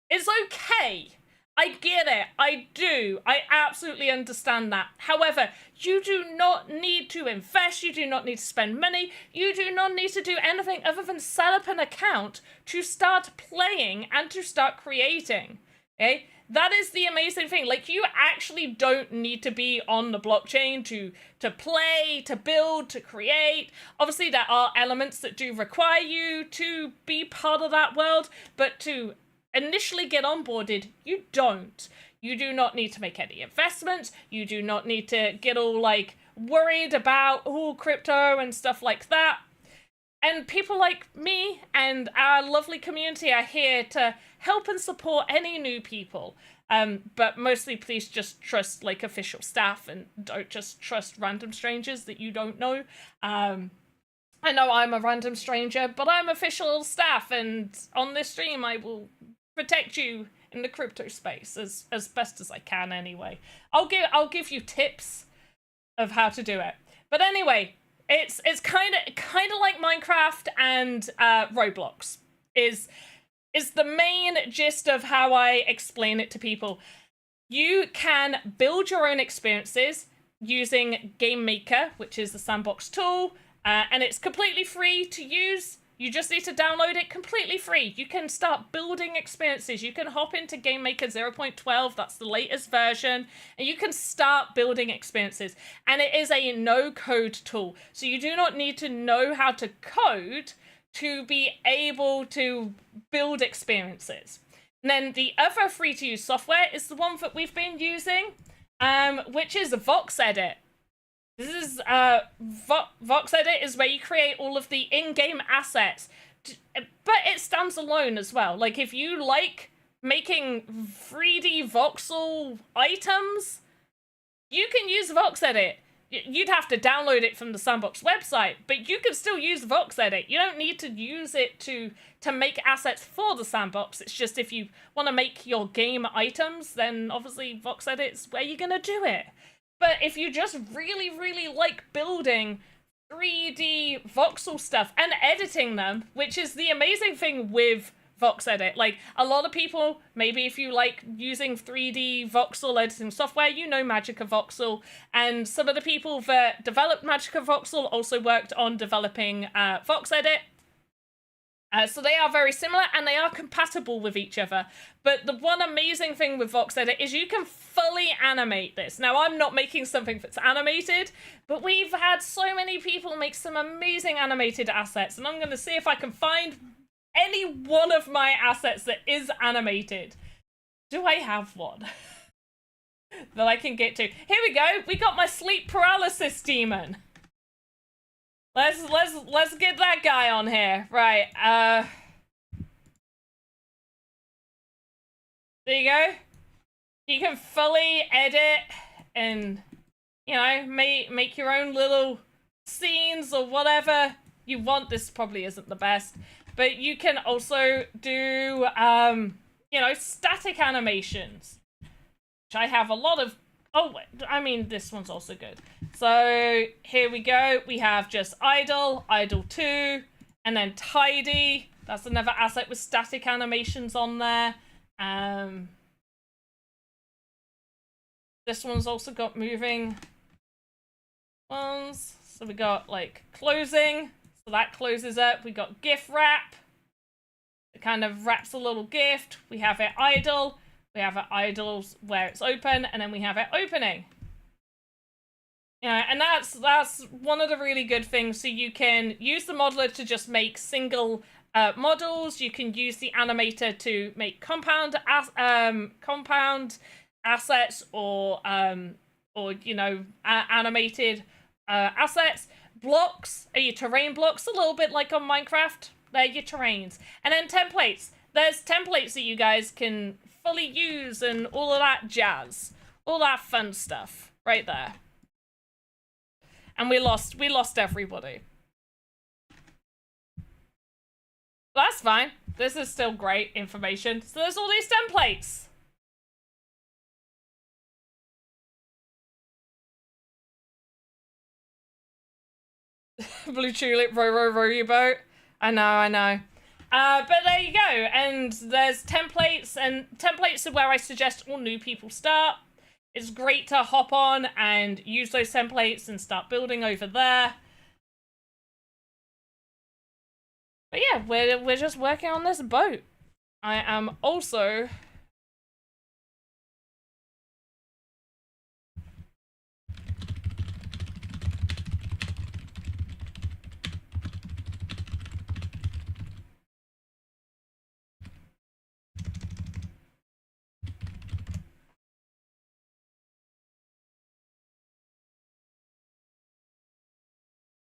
it's okay. I get it. I do. I absolutely understand that. However, you do not need to invest. You do not need to spend money. You do not need to do anything other than set up an account to start playing and to start creating. Okay? That is the amazing thing. Like, you actually don't need to be on the blockchain to play, to build, to create. Obviously, there are elements that do require you to be part of that world, but to initially get onboarded, you don't. You do not need to make any investments. You do not need to get all, like, worried about, crypto and stuff like that. And people like me and our lovely community are here to help and support any new people. But mostly please just trust, like, official staff and don't just trust random strangers that you don't know. I know I'm a random stranger, but I'm official staff, and on this stream I will protect you in the crypto space as best as I can anyway. I'll give you tips of how to do it. But anyway, it's kind of like Minecraft and Roblox is the main gist of how I explain it to people. You can build your own experiences using Game Maker, which is the Sandbox tool, and it's completely free to use. You just need to download it completely free. You can start building experiences. You can hop into Game Maker 0.12, that's the latest version, and you can start building experiences. And it is a no-code tool. So you do not need to know how to code to be able to build experiences. And then the other free-to-use software is the one that we've been using, which is VoxEdit. This is VoxEdit is where you create all of the in-game assets, but it stands alone as well. Like if you like making 3D voxel items, you can use VoxEdit. You'd have to download it from the Sandbox website, but you can still use VoxEdit. You don't need to use it to make assets for the Sandbox. It's just if you want to make your game items, then obviously VoxEdit's where you're going to do it. But if you just really, really like building 3D voxel stuff and editing them, which is the amazing thing with VoxEdit. Like, a lot of people, maybe if you like using 3D voxel editing software, you know Magica Voxel, and some of the people that developed Magica Voxel also worked on developing VoxEdit. So they are very similar and they are compatible with each other. But the one amazing thing with VoxEdit is you can fully animate this. Now, I'm not making something that's animated, but we've had so many people make some amazing animated assets, and I'm going to see if I can find any one of my assets that is animated. Do I have one that I can get to? Here we go. We got my sleep paralysis demon. Let's get that guy on here. Right. There you go. You can fully edit and, you know, make your own little scenes or whatever you want. This probably isn't the best, but you can also do, you know, static animations, which I have a lot of. Oh, I mean, this one's also good. So here we go. We have just idle, idle 2, and then tidy. That's another asset with static animations on there. This one's also got moving ones. So we got like closing. So that closes up. We got gift wrap. It kind of wraps a little gift. We have it idle. We have it idle where it's open, and then we have it opening. Yeah, and that's one of the really good things. So you can use the modeler to just make single models. You can use the animator to make compound assets or you know, animated assets. Blocks are your terrain blocks, a little bit like on Minecraft. They're your terrains. And then templates. There's templates that you guys can fully use and all of that jazz. All that fun stuff right there. And we lost everybody. That's fine. This is still great information. So there's all these templates. Blue tulip, row your boat. I know. But there you go. And there's templates, and templates are where I suggest all new people start. It's great to hop on and use those templates and start building over there. But yeah, we're just working on this boat. I am also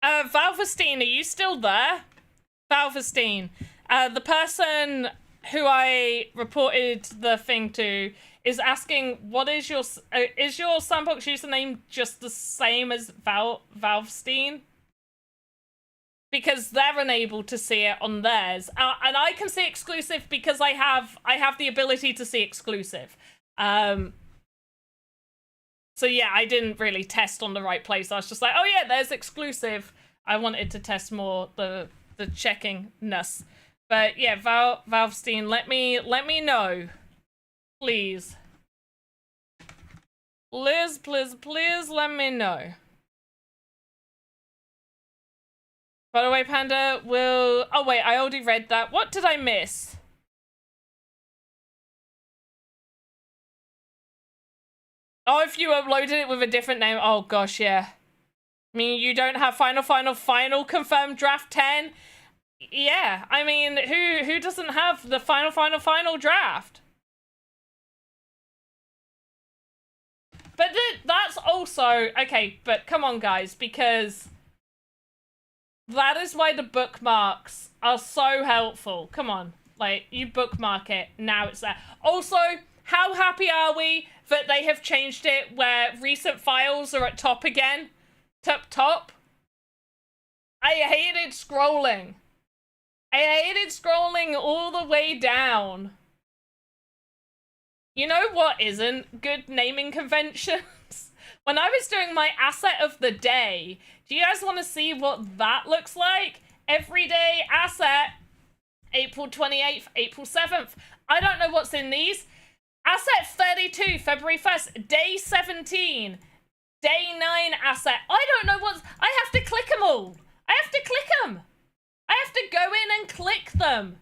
Valvestein, are you still there? Valvestein, the person who I reported the thing to is asking, what is your Sandbox username just the same as Valvestein? Because they're unable to see it on theirs, and I can see exclusive because I have the ability to see exclusive. So yeah, I didn't really test on the right place. I was just like, oh yeah, there's exclusive. I wanted to test more the checking-ness. But yeah, Valvestein, let me know. Please. Please let me know. By the way, Panda will... Oh wait, I already read that. What did I miss? Oh, if you uploaded it with a different name. Oh gosh, yeah. I mean, you don't have final confirmed draft 10? Yeah, I mean, who doesn't have the final draft? But that's also... Okay, but come on, guys, because that is why the bookmarks are so helpful. Come on. Like, you bookmark it, now it's there. Also, how happy are we that they have changed it where recent files are at top again? Top. I hated scrolling. I hated scrolling all the way down. You know what isn't good naming conventions? When I was doing my asset of the day, do you guys want to see what that looks like? Everyday asset, April 28th, April 7th. I don't know what's in these. Asset 32, February 1st, day 17, day 9 asset. I don't know what's... I have to click them all. I have to click them. I have to go in and click them.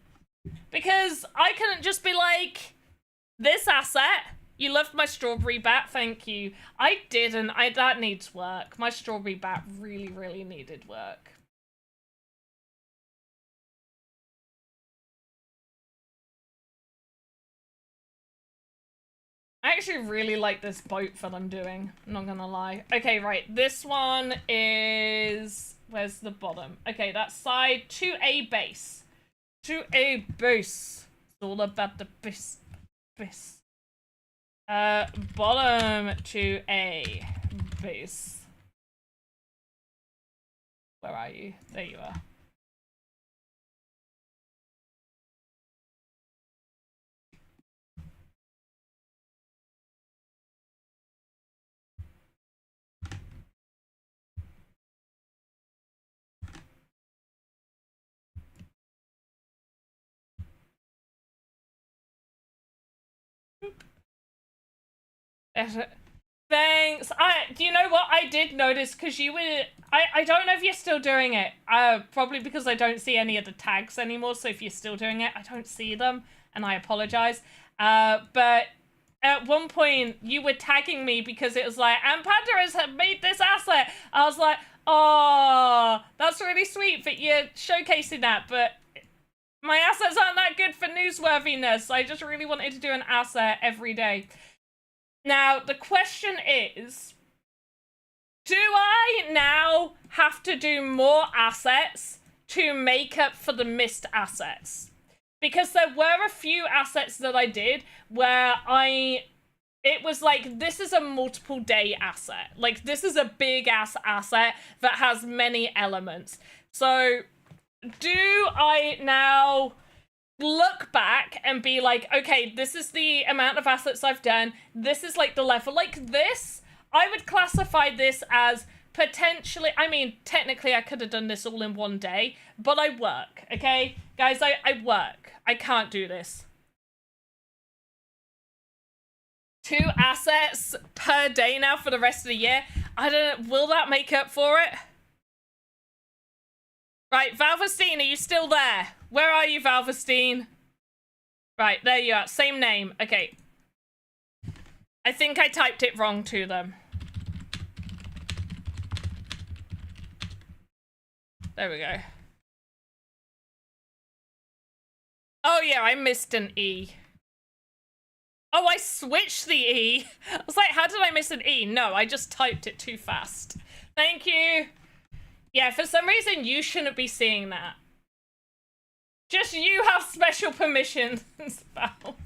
Because I couldn't just be like, this asset, you loved my strawberry bat, thank you. I didn't. That needs work. My strawberry bat really, really needed work. I actually really like this boat that I'm doing, I'm not gonna lie. Okay, right, this one is... Where's the bottom? Okay, that's side 2A base. 2A base. It's all about the base. Bottom 2A base. Where are you? There you are. Thanks. Do you know what I did notice? Because you were... I don't know if you're still doing it. Probably because I don't see any of the tags anymore. So if you're still doing it, I don't see them. And I apologize. But at one point, you were tagging me because it was like, and Pandapops have made this asset. I was like, oh, that's really sweet that you're showcasing that. But my assets aren't that good for newsworthiness. I just really wanted to do an asset every day. Now, the question is, do I now have to do more assets to make up for the missed assets? Because there were a few assets that I did where it was like, this is a multiple day asset. Like, this is a big ass asset that has many elements. So, do I now look back and be like, okay, this is the amount of assets I've done, this is like the level, like this, I would classify this as potentially, I mean, technically I could have done this all in one day, but I work, okay? Guys, I work. I can't do this. 2 assets per day now for the rest of the year. I don't know, will that make up for it? Right, Valvestine, are you still there? Where are you, Valvestine? Right, there you are. Same name. Okay. I think I typed it wrong to them. There we go. Oh, yeah, I missed an E. Oh, I switched the E. I was like, how did I miss an E? No, I just typed it too fast. Thank you. Yeah, for some reason, you shouldn't be seeing that. Just you have special permissions, Valve.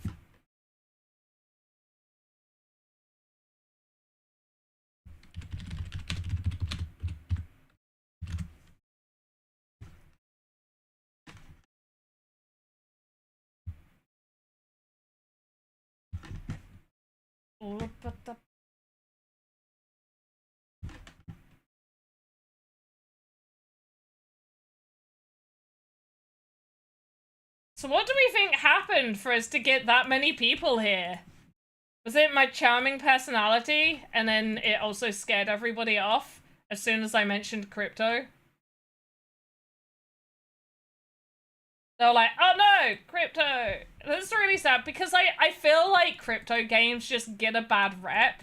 So what do we think happened for us to get that many people here? Was it my charming personality, and then it also scared everybody off as soon as I mentioned crypto? They're like, oh no, crypto. That's really sad because I feel like crypto games just get a bad rep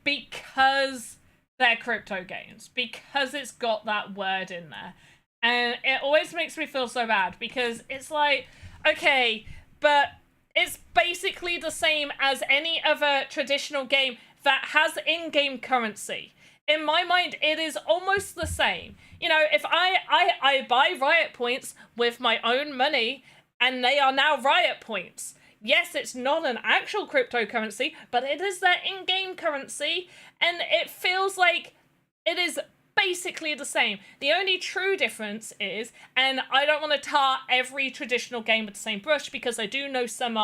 because they're crypto games, because it's got that word in there. And it always makes me feel so bad because it's like, okay, but it's basically the same as any other traditional game that has in-game currency. In my mind, it is almost the same. You know, if I buy Riot points with my own money, and they are now Riot points. Yes, it's not an actual cryptocurrency, but it is their in-game currency, and it feels like it is basically the same. The only true difference is, and I don't want to tar every traditional game with the same brush, because I do know some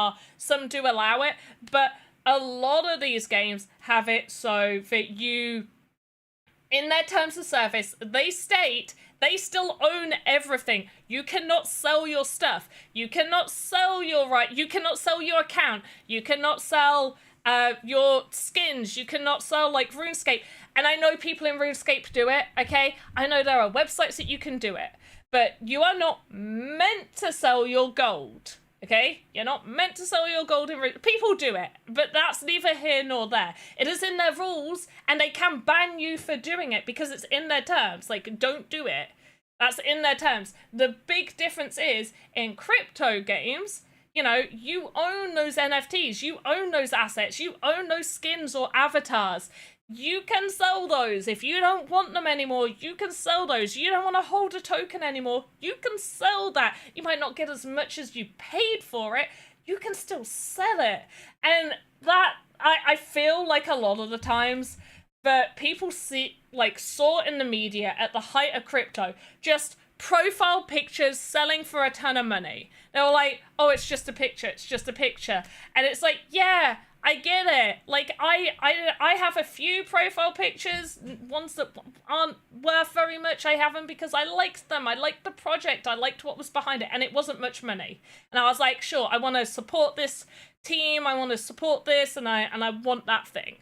do allow it, but a lot of these games have it so that you, in their terms of service, they state they still own everything. You cannot sell your stuff. You cannot sell you cannot sell your account. You cannot sell your skins. You cannot sell, like, RuneScape. And I know people in RuneScape do it, okay? I know there are websites that you can do it. But you are not meant to sell your gold, okay? You're not meant to sell your gold in people do it, but that's neither here nor there. It is in their rules, and they can ban you for doing it because it's in their terms. Like, don't do it. That's in their terms. The big difference is, in crypto games, you know, you own those NFTs, you own those assets, you own those skins or avatars. You can sell those. If you don't want them anymore, you can sell those. You don't want to hold a token anymore, you can sell that. You might not get as much as you paid for it, you can still sell it. And that, I feel like a lot of the times that people saw in the media at the height of crypto, just profile pictures selling for a ton of money. They were like, oh, it's just a picture, it's just a picture. And it's like, yeah, I get it. Like, I have a few profile pictures, ones that aren't worth very much. I have them because I liked them. I liked the project. I liked what was behind it, and it wasn't much money. And I was like, sure, I want to support this team. I want to support this, and I want that thing.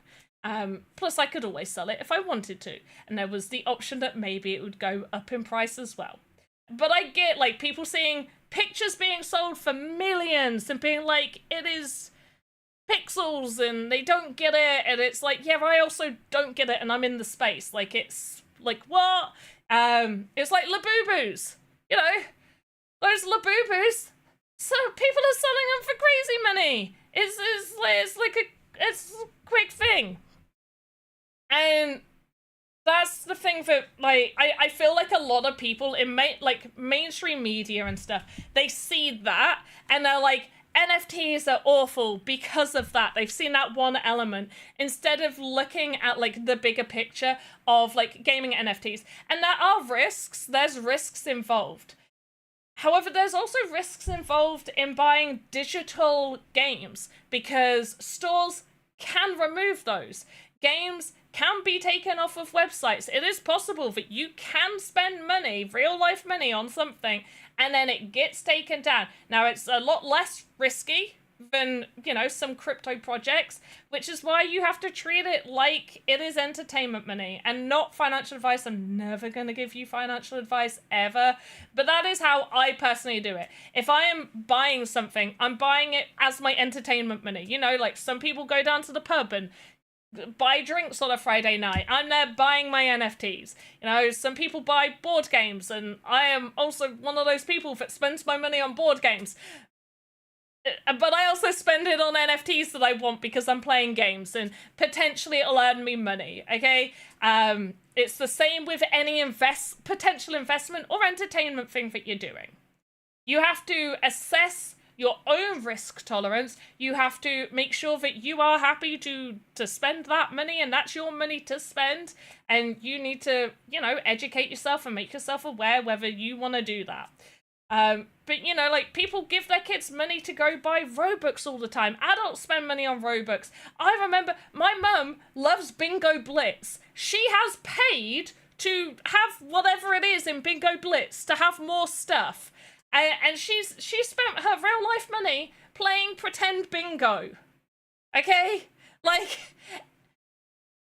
Plus, I could always sell it if I wanted to. And there was the option that maybe it would go up in price as well. But I get, like, people seeing pictures being sold for millions and being like, it is pixels, and they don't get it, and it's like, yeah, I also don't get it, and I'm in the space. Like, it's like, what? It's like Labubu's, you know, those Labubu's, so people are selling them for crazy money. It's a quick thing. And that's the thing that, like, I feel like a lot of people in mainstream media and stuff, they see that and they're like, NFTs are awful because of that. They've seen that one element instead of looking at, like, the bigger picture of, like, gaming NFTs. And there are risks. There's risks involved. However, there's also risks involved in buying digital games because stores can remove those. Games can be taken off of websites. It is possible that you can spend money, real life money, on something and then it gets taken down. Now, it's a lot less risky than, you know, some crypto projects, which is why you have to treat it like it is entertainment money and not financial advice. I'm never going to give you financial advice ever, but that is how I personally do it. If I am buying something, I'm buying it as my entertainment money. You know, like, some people go down to the pub and buy drinks on a Friday night. I'm there buying my NFTs. You know, some people buy board games, and I am also one of those people that spends my money on board games. But I also spend it on NFTs that I want because I'm playing games, and potentially it'll earn me money, okay? It's the same with any potential investment or entertainment thing that you're doing. You have to assess your own risk tolerance. You have to make sure that you are happy to spend that money, and that's your money to spend, and you need to, you know, educate yourself and make yourself aware whether you want to do that. But, you know, like, people give their kids money to go buy Robux all the time. Adults spend money on Robux. I remember my mum loves Bingo Blitz. She has paid to have whatever it is in Bingo Blitz to have more stuff. And she spent her real life money playing pretend bingo. Okay? Like,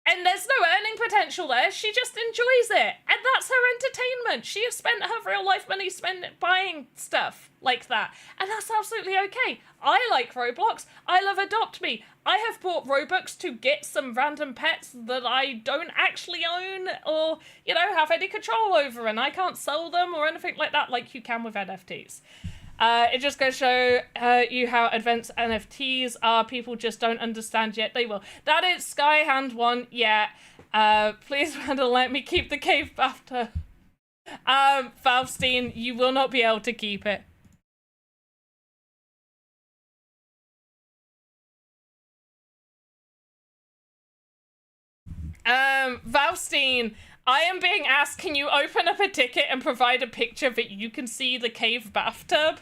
and there's no earning potential there. She just enjoys it. And that's her entertainment. She has spent her real life money buying stuff like that. And that's absolutely okay. I like Roblox. I love Adopt Me. I have bought Robux to get some random pets that I don't actually own or, you know, have any control over, and I can't sell them or anything like that like you can with NFTs. It just goes to show you how advanced NFTs are. People just don't understand yet. They will. That is Skyhand 1. Yeah. Please, Randall, let me keep the cave BAFTA. Valstein, you will not be able to keep it. Valstein, I am being asked, can you open up a ticket and provide a picture that you can see the cave bathtub?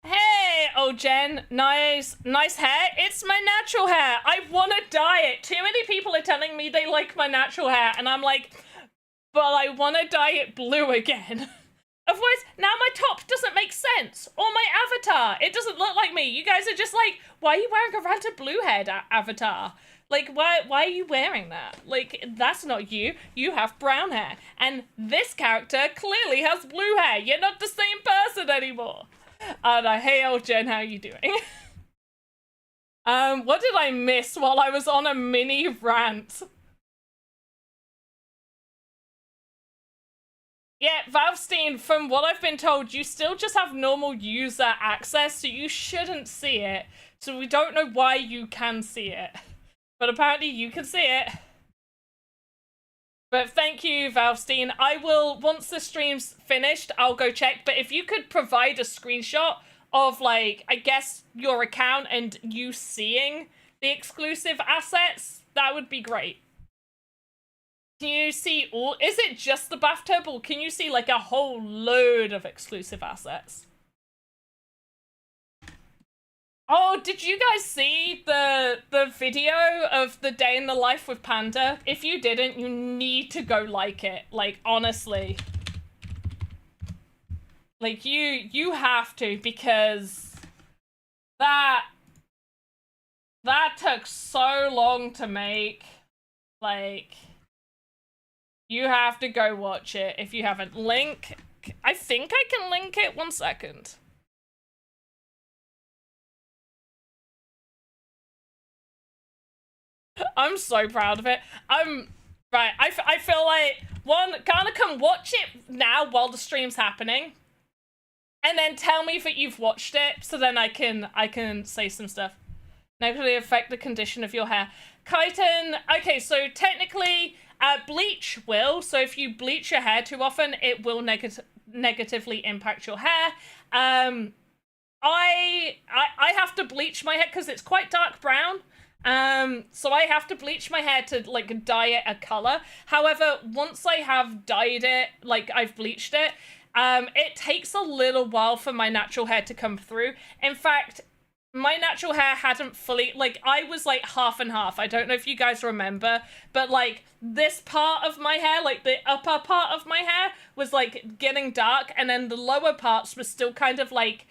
Hey, oh Jen, nice hair. It's my natural hair. I want to dye it. Too many people are telling me they like my natural hair, and I'm like, but I want to dye it blue again. Otherwise, now my top doesn't make sense. Or my avatar. It doesn't look like me. You guys are just like, why are you wearing a random blue-haired avatar? Like, why are you wearing that? Like, that's not you. You have brown hair. And this character clearly has blue hair. You're not the same person anymore. And hey, old Jen, how are you doing? What did I miss while I was on a mini rant? Yeah, Valstein, from what I've been told, you still just have normal user access, so you shouldn't see it. So we don't know why you can see it. But apparently you can see it. But thank you, Valstein. I will, once the stream's finished, I'll go check. But if you could provide a screenshot of, like, I guess, your account and you seeing the exclusive assets, that would be great. Can you see all... Is it just the bathtub, or can you see, like, a whole load of exclusive assets? Oh, did you guys see the video of the day in the life with Panda? If you didn't, you need to go like it. Like, honestly. Like, you have to, because that took so long to make. Like, you have to go watch it if you haven't. Link, I think I can link it. 1 second. I'm so proud of it. Right, I feel like, one, kinda come watch it now while the stream's happening. And then tell me that you've watched it, so then I can say some stuff. Negatively affect the condition of your hair. Chitin, okay, so technically, bleach will. So if you bleach your hair too often, it will negatively impact your hair. I have to bleach my hair because it's quite dark brown. So I have to bleach my hair to, like, dye it a color. However, once I have dyed it, like, I've bleached it, it takes a little while for my natural hair to come through. In fact, my natural hair hadn't fully, like, I was, like, half and half. I don't know if you guys remember, but, like, this part of my hair, like, the upper part of my hair was, like, getting dark, and then the lower parts were still kind of, like,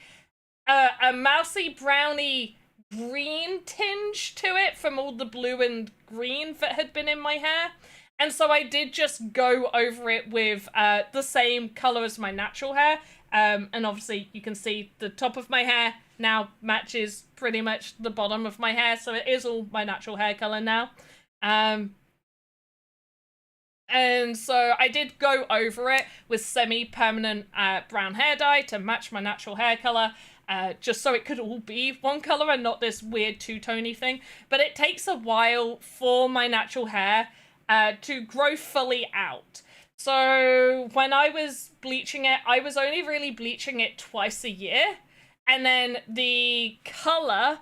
a mousy, browny green tinge to it from all the blue and green that had been in my hair. And so I did just go over it with the same color as my natural hair. And obviously you can see the top of my hair now matches pretty much the bottom of my hair. So it is all my natural hair color now. And so I did go over it with semi-permanent brown hair dye to match my natural hair color. Just so it could all be one color and not this weird two-tony thing. But it takes a while for my natural hair to grow fully out. So when I was bleaching it, I was only really bleaching it twice a year. And then the color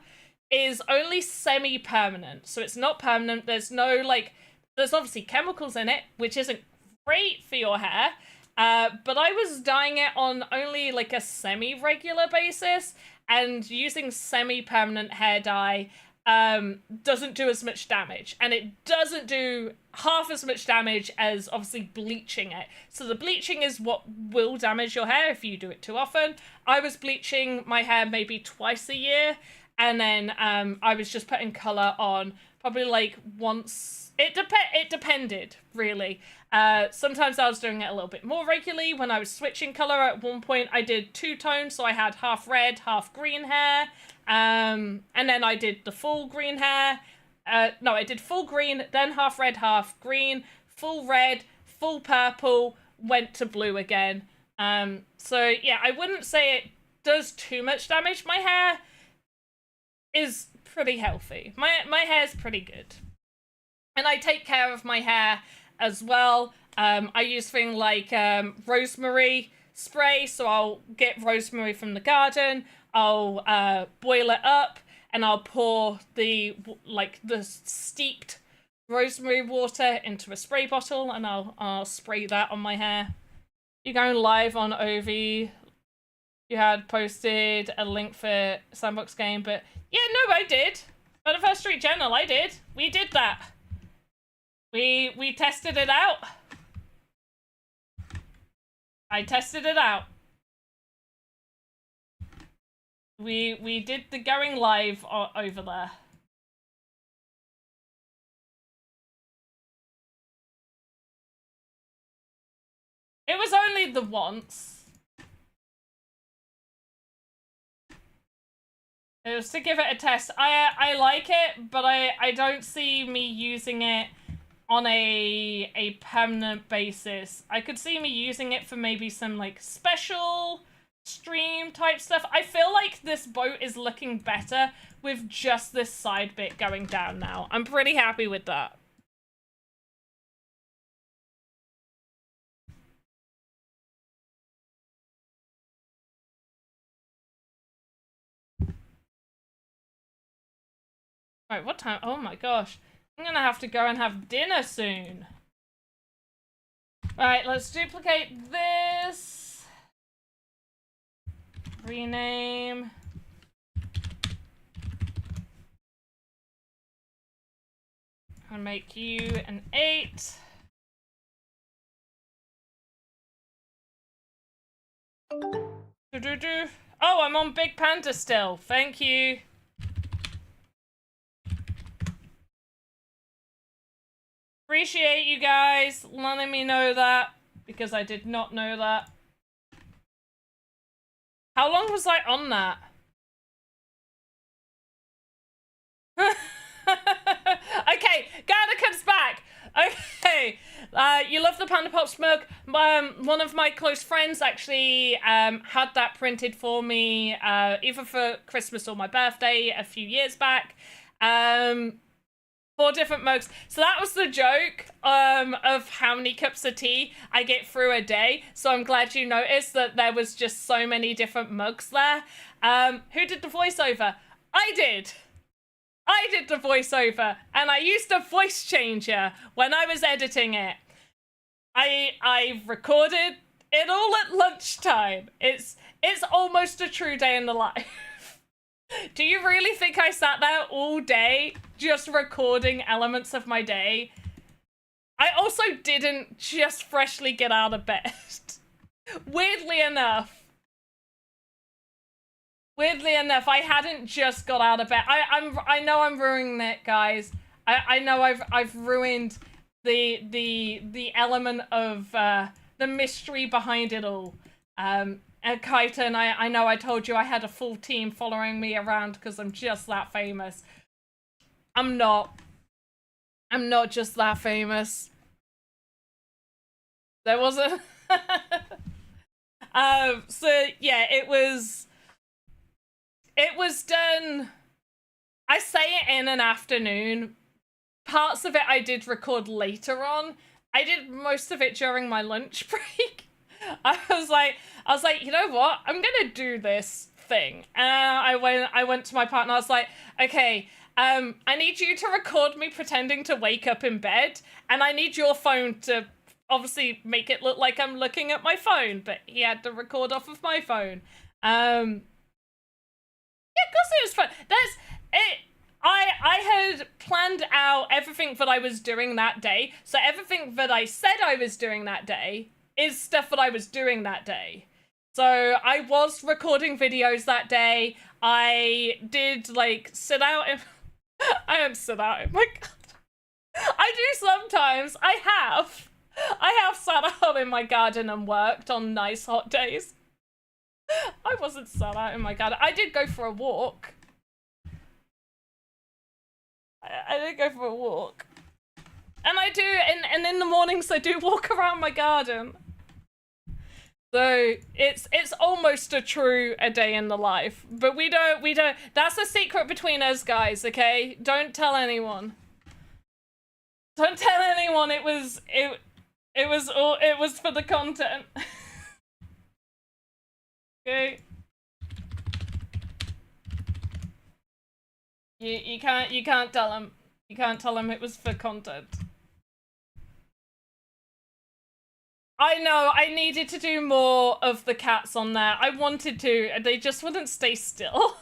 is only semi-permanent. So it's not permanent. There's no, like, there's obviously chemicals in it, which isn't great for your hair. But I was dyeing it on only, like, a semi-regular basis, and using semi-permanent hair dye doesn't do as much damage, and it doesn't do half as much damage as obviously bleaching it. So the bleaching is what will damage your hair if you do it too often. I was bleaching my hair maybe twice a year, and then I was just putting color on probably like once. It depended, really. Sometimes I was doing it a little bit more regularly when I was switching color. At one point I did two-tone, so I had half red, half green hair. And then I did the full green hair. No, I did full green, then half red, half green, full red, full purple, went to blue again. So yeah, I wouldn't say it does too much damage. My hair is pretty healthy. My hair's pretty good. And I take care of my hair as well. I use things like rosemary spray, so I'll get rosemary from the garden, I'll boil it up, and I'll pour the steeped rosemary water into a spray bottle, and I'll spray that on my hair. You're going live on Ovi. You had posted a link for Sandbox Game, but yeah, no, I did. Anniversary Channel, I did. We did that. We tested it out. I tested it out. We did the going live over there. It was only the once. It was to give it a test. I like it, but I don't see me using it on a permanent basis. I could see me using it for maybe some like special stream type stuff. I feel like this boat is looking better with just this side bit going down now. I'm pretty happy with that. Right, what time? Oh my gosh. I'm gonna have to go and have dinner soon. Right, let's duplicate this. Rename. I'll make you an 8. Oh, I'm on Big Panda still. Thank you. Appreciate you guys letting me know that, because I did not know that. How long was I on that? Okay, Garda comes back. Okay, you love the Pandapops mug. One of my close friends actually had that printed for me, either for Christmas or my birthday a few years back. 4 different mugs. So that was the joke of how many cups of tea I get through a day. So I'm glad you noticed that there was just so many different mugs there. Who did the voiceover? I did. I did the voiceover, and I used a voice changer when I was editing it. I recorded it all at lunchtime. It's almost a true day in the life. Do you really think I sat there all day just recording elements of my day? I also didn't just freshly get out of bed. Weirdly enough, I hadn't just got out of bed. I know I'm ruining it, guys. I know I've ruined the element of the mystery behind it all. Kaiten, I know I told you I had a full team following me around because I'm just that famous. I'm not just that famous. There wasn't. So yeah, it was done. I say it in an afternoon. Parts of it I did record later on. I did most of it during my lunch break. I was like, you know what? I'm gonna do this thing. And I went to my partner. I was like, okay, I need you to record me pretending to wake up in bed, and I need your phone to obviously make it look like I'm looking at my phone. But he had to record off of my phone. Yeah, because it was fun. I had planned out everything that I was doing that day. So everything that I said I was doing that day is stuff that I was doing that day. So I was recording videos that day. I did like sit out in I haven't sat out in my garden. I do sometimes. I have sat out in my garden and worked on nice hot days. I wasn't sat out in my garden. I did go for a walk. I did go for a walk. And I do, and in the mornings I do walk around my garden. So it's almost a day in the life. But we don't, that's a secret between us guys, okay? Don't tell anyone. Don't tell anyone it was for the content. Okay? You can't tell them. You can't tell them it was for content. I know, I needed to do more of the cats on there. I wanted to, and they just wouldn't stay still.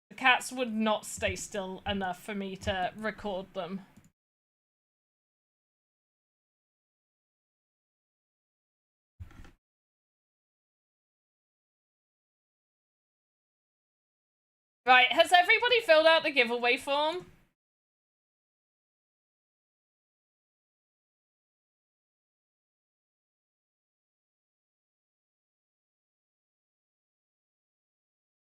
The cats would not stay still enough for me to record them. Right, has everybody filled out the giveaway form?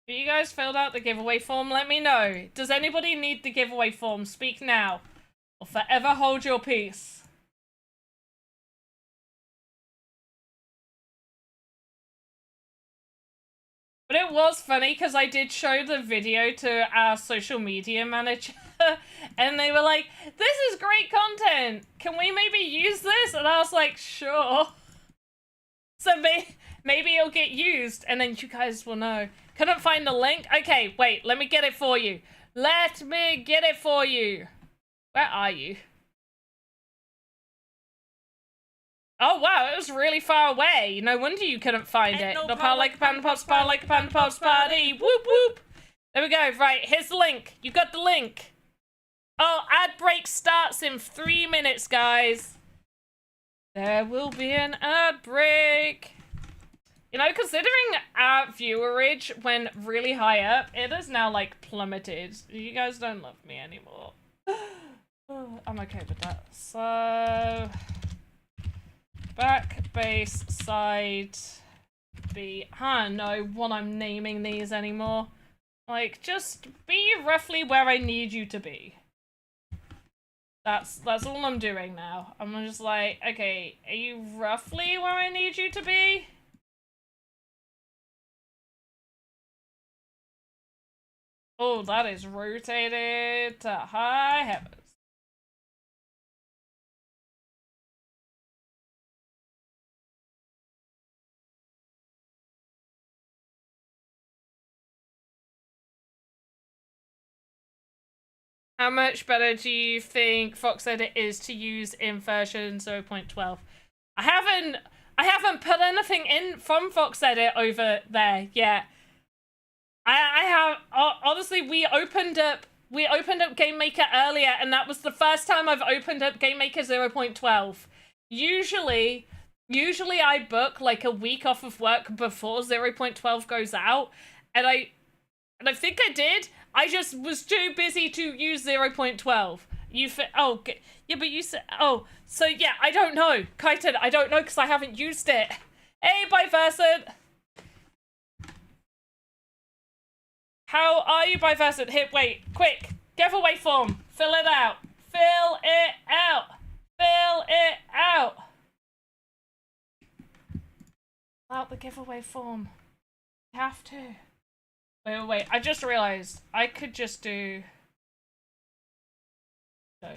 Have you guys filled out the giveaway form? Let me know. Does anybody need the giveaway form? Speak now, or forever hold your peace. But it was funny because I did show the video to our social media manager and they were like, this is great content. Can we maybe use this? And I was like, sure. So maybe it'll get used and then you guys will know. Couldn't find the link? Okay, wait, let me get it for you. Let me get it for you. Where are you? Oh wow, it was really far away. No wonder you couldn't find it. No power like a Pandapops, power like a Pandapops party. Whoop whoop. There we go. Right, here's the link. You got the link. Oh, ad break starts in 3 minutes, guys. There will be an ad break. You know, considering our viewerage went really high up, it is now like plummeted. You guys don't love me anymore. I'm okay with that. So back, base, side, B. I don't know what I'm naming these anymore. Like, just be roughly where I need you to be. That's all I'm doing now. I'm just like, okay, are you roughly where I need you to be? Oh, that is rotated to high heavens. How much better do you think VoxEdit is to use in version 0.12? I haven't put anything in from VoxEdit over there yet. I have honestly, we opened up Game Maker earlier, and that was the first time I've opened up Game Maker 0.12. Usually I book like a week off of work before 0.12 goes out, and I think I did. I just was too busy to use 0.12. Oh, yeah, but you said, oh, so yeah, I don't know. Kaiten, I don't know because I haven't used it. Hey, Biversant. How are you, Biversant? Here, wait, quick. Giveaway form. Fill it out. Fill it out. Fill it out. Fill out the giveaway form. You have to. Wait, I just realized I could just do... So.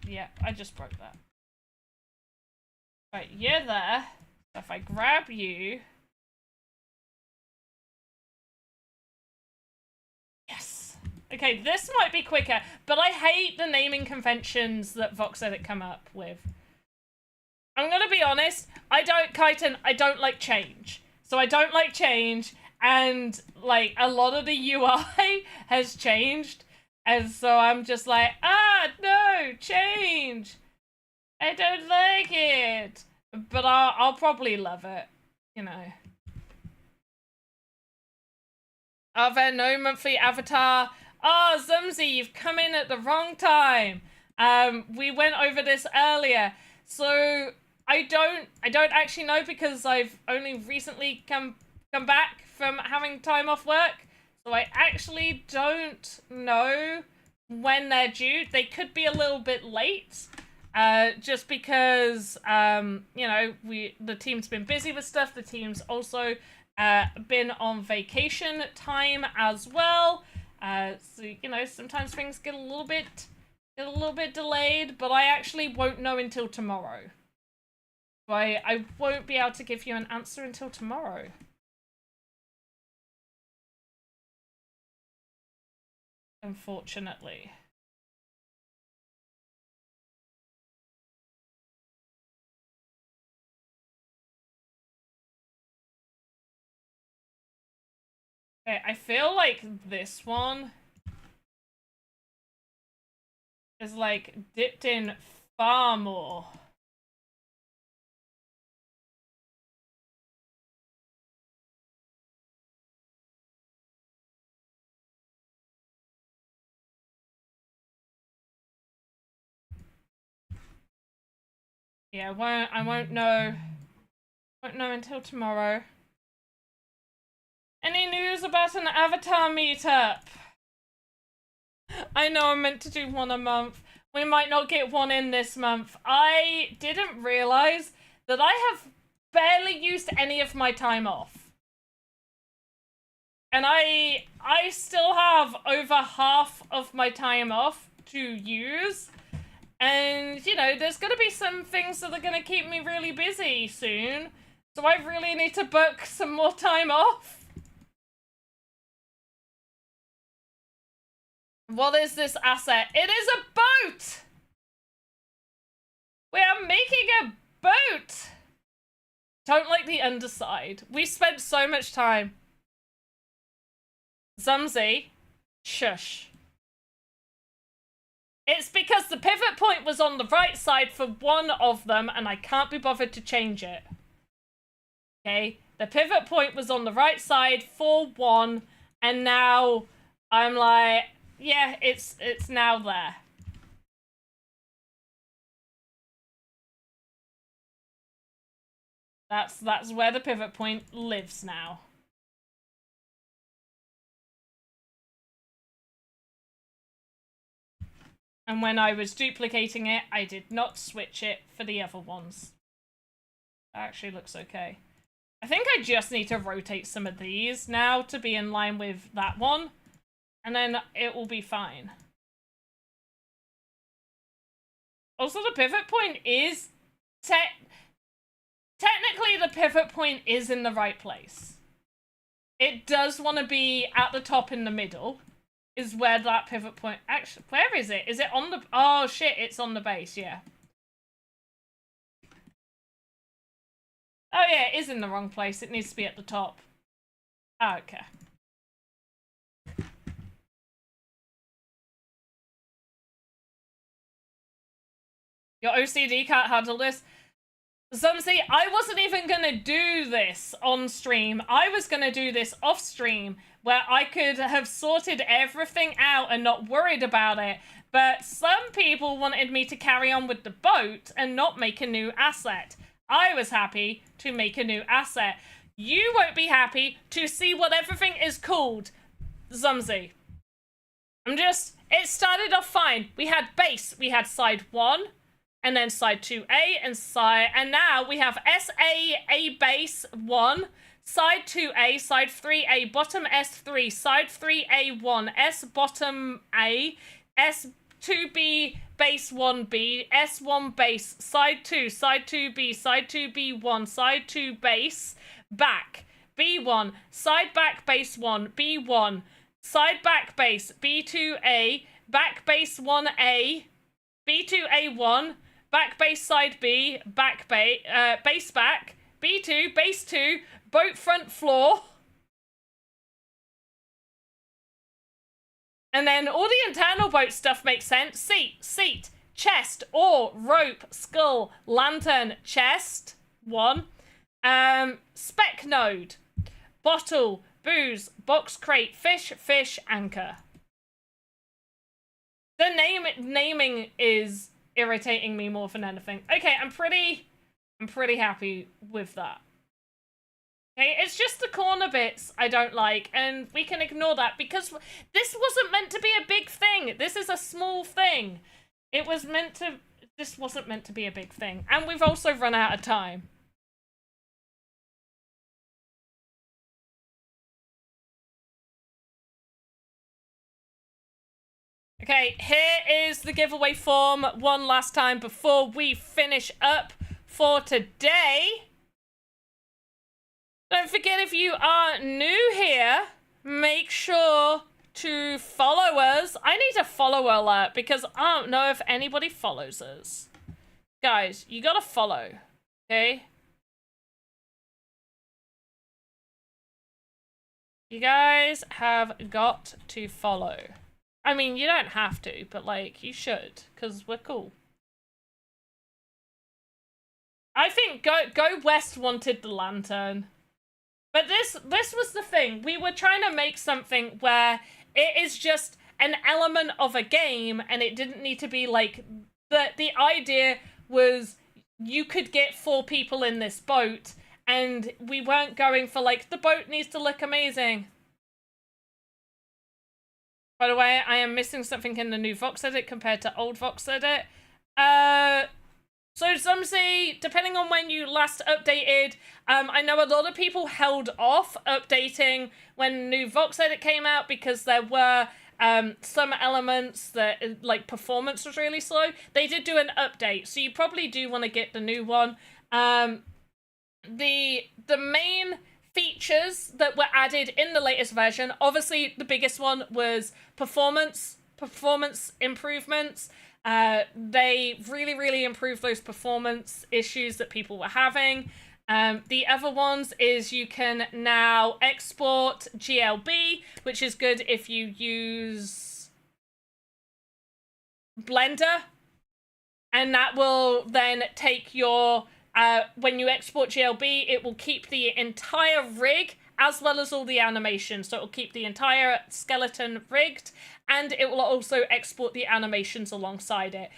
Yeah, I just broke that. Right, you're there. So if I grab you... Yes! Okay, this might be quicker, but I hate the naming conventions that VoxEdit come up with. I'm gonna be honest, I don't like change. So I don't like change, and like a lot of the UI has changed, and so I'm just like, no, change. I don't like it. But I'll probably love it, you know. Are there no monthly avatar? Oh, Zumzy, you've come in at the wrong time. We went over this earlier. So I don't actually know because I've only recently come back from having time off work. So I actually don't know when they're due. They could be a little bit late. Just because you know, the team's been busy with stuff. The team's also been on vacation time as well. So you know, sometimes things get a little bit delayed, but I actually won't know until tomorrow. I won't be able to give you an answer until tomorrow. Unfortunately. Okay, I feel like this one is like dipped in far more. Yeah, I won't know. Won't know until tomorrow. Any news about an avatar meetup? I know I'm meant to do one a month. We might not get one in this month. I didn't realize that I have barely used any of my time off. And I still have over half of my time off to use. And, you know, there's going to be some things that are going to keep me really busy soon. So I really need to book some more time off. What is this asset? It is a boat! We are making a boat! Don't like the underside. We spent so much time. Zumzy, shush. It's because the pivot point was on the right side for one of them and I can't be bothered to change it. Okay, the pivot point was on the right side for one and now I'm like, yeah, it's now there. That's where the pivot point lives now. And when I was duplicating it, I did not switch it for the other ones. That actually looks okay. I think I just need to rotate some of these now to be in line with that one. And then it will be fine. Also, the pivot point is... Technically, the pivot point is in the right place. It does want to be at the top in the middle. Is where that pivot point... Actually, where is it? Is it on the... Oh, shit, it's on the base, yeah. Oh, yeah, it is in the wrong place. It needs to be at the top. Oh, okay. Your OCD can't handle this. Zumzy, I wasn't even gonna do this on stream. I was gonna do this off stream where I could have sorted everything out and not worried about it. But some people wanted me to carry on with the boat and not make a new asset. I was happy to make a new asset. You won't be happy to see what everything is called, Zumzy. It started off fine. We had base, we had side 1, and then side 2A, and now we have SA base 1, side 2A, side 3A, bottom S3, side 3A1, S bottom A, S2B base 1B, S1 base, side 2, side 2B, side 2B1, side 2 base, back, B1, side back base 1, B1, side back base, B2A, back base 1A, B2A1, back base side B, back base back, B2, base 2, boat front floor. And then all the internal boat stuff makes sense. Seat, chest or rope, skull, lantern, chest, 1. Spec node, bottle, booze, box crate, fish, anchor. The naming is irritating me more than anything. Okay, I'm pretty happy with that. Okay, it's just the corner bits I don't like, and we can ignore that because this wasn't meant to be a big thing. This is a small thing. This wasn't meant to be a big thing. And we've also run out of time. Okay, here is the giveaway form one last time before we finish up for today. Don't forget, if you are new here, make sure to follow us. I need a follow alert because I don't know if anybody follows us. Guys, you gotta follow, okay? You guys have got to follow. I mean, you don't have to, but, like, you should, because we're cool. I think Go West wanted the lantern. But this was the thing. We were trying to make something where it is just an element of a game, and it didn't need to be, like... The idea was you could get 4 people in this boat, and we weren't going for, like, the boat needs to look amazing. By the way, I am missing something in the new VoxEdit compared to old VoxEdit. So some say, depending on when you last updated, I know a lot of people held off updating when new VoxEdit came out because there were some elements that, like, performance was really slow. They did do an update, so you probably do want to get the new one. The main features that were added in the latest version, obviously the biggest one was performance improvements. They really improved those performance issues that people were having. The other ones is you can now export GLB, which is good if you use Blender, and that will then take your when you export GLB, it will keep the entire rig as well as all the animations. So it will keep the entire skeleton rigged, and it will also export the animations alongside it,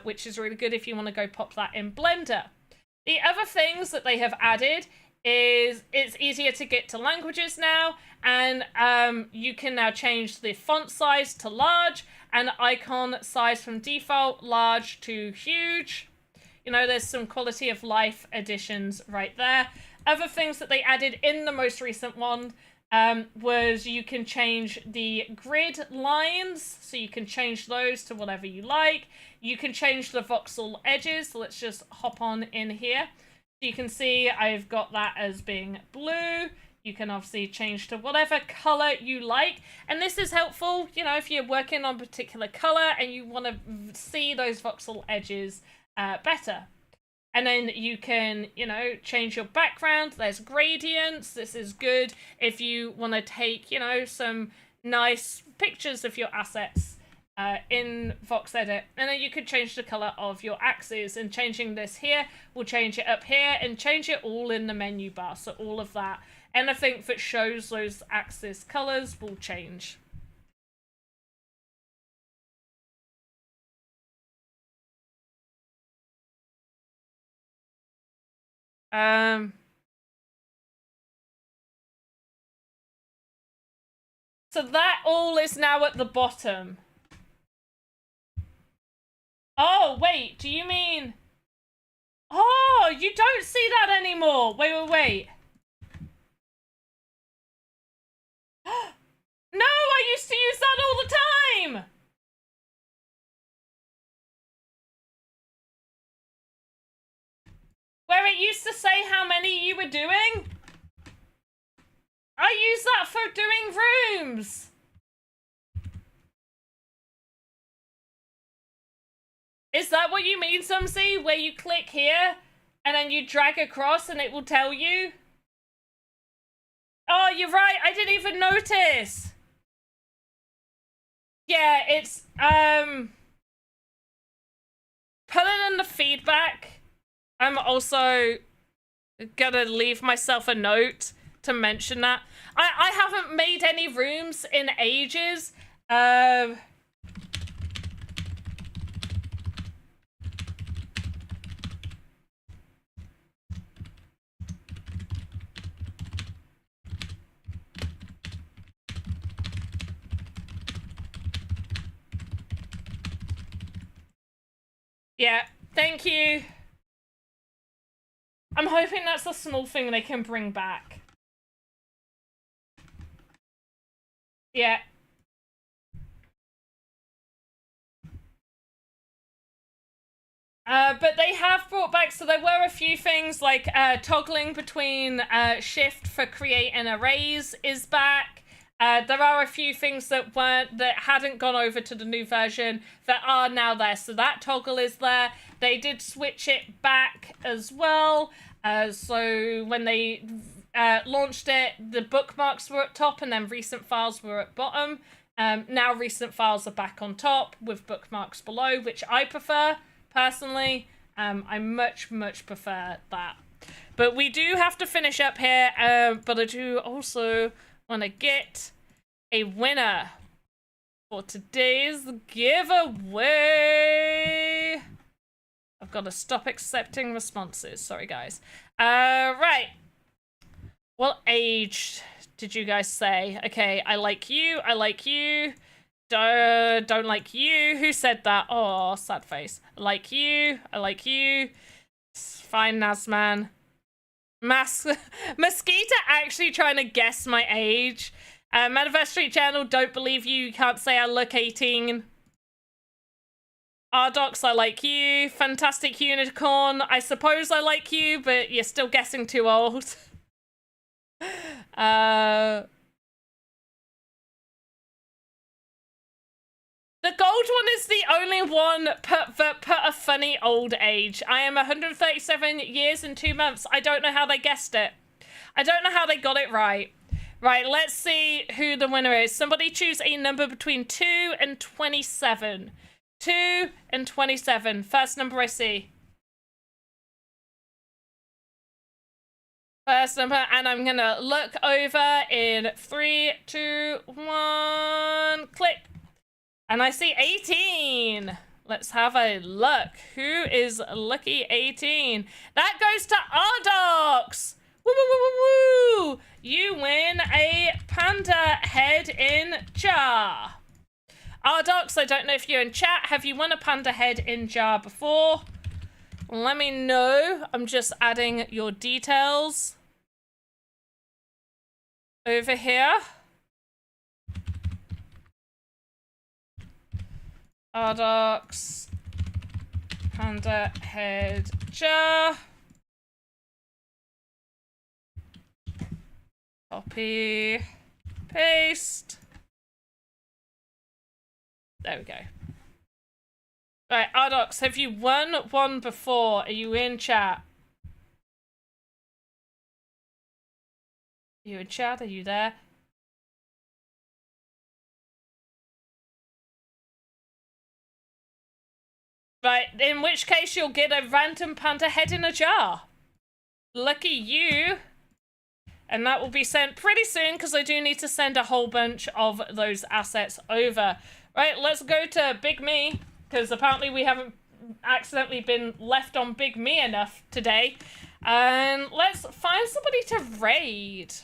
which is really good if you want to go pop that in Blender. The other things that they have added is it's easier to get to languages now, and you can now change the font size to large and icon size from default large to huge. You know, there's some quality of life additions right there. Other things that they added in the most recent one was you can change the grid lines, so you can change those to whatever you like. You can change the voxel edges, so let's just hop on in here. So you can see I've got that as being blue. You can obviously change to whatever color you like. And this is helpful, you know, if you're working on a particular color and you want to see those voxel edges better. And then you can, you know, change your background. There's gradients. This is good if you want to take, you know, some nice pictures of your assets in VoxEdit. And then you could change the color of your axes, and changing this here will change it up here and change it all in the menu bar. So all of that, anything that shows those axis colors will change. So that all is now at the bottom. Oh, wait, do you mean... Oh, you don't see that anymore. Wait. No, I used to use that all the time. Where it used to say how many you were doing? I use that for doing rooms. Is that what you mean, Sumsy? Where you click here and then you drag across and it will tell you? Oh, you're right. I didn't even notice. Yeah, it's, put it in the feedback. I'm also gonna leave myself a note to mention that. I haven't made any rooms in ages. Yeah, thank you. I'm hoping that's a small thing they can bring back. Yeah. But they have brought back, so there were a few things like toggling between shift for create and arrays is back. There are a few things that hadn't gone over to the new version that are now there. So that toggle is there. They did switch it back as well. So when they launched it, the bookmarks were at top and then recent files were at bottom. Now recent files are back on top with bookmarks below, which I prefer personally. I much prefer that. But we do have to finish up here. But I do also want to get a winner for today's giveaway. I've got to stop accepting responses. Sorry, guys. Right. What age did you guys say? Okay, I like you. I like you. Don't like you. Who said that? Oh, sad face. I like you. I like you. It's fine, Nazman. Mosquito actually trying to guess my age. Metaverse Street Journal, don't believe you. You can't say I look 18. Ardox, I like you. Fantastic Unicorn, I suppose I like you, but you're still guessing too old. The gold one is the only one that put a funny old age. I am 137 years and 2 months. I don't know how they guessed it. I don't know how they got it right. Right, let's see who the winner is. Somebody choose a number between 2 and 27. 2 and 27. First number I see. First number, and I'm gonna look over in 3, 2, 1, click. And I see 18. Let's have a look. Who is lucky 18? That goes to Ardox. Woo, woo, woo, woo, woo. You win a panda head in jar. Ardox, I don't know if you're in chat. Have you won a panda head in jar before? Let me know. I'm just adding your details over here. Ardox, panda head jar. Copy, paste. There we go. Right, Ardox, have you won one before? Are you in chat? Are you in chat? Are you there? Right, in which case you'll get a random panda head in a jar. Lucky you. And that will be sent pretty soon because I do need to send a whole bunch of those assets over. Right, let's go to Big Me because apparently we haven't accidentally been left on Big Me enough today. And let's find somebody to raid.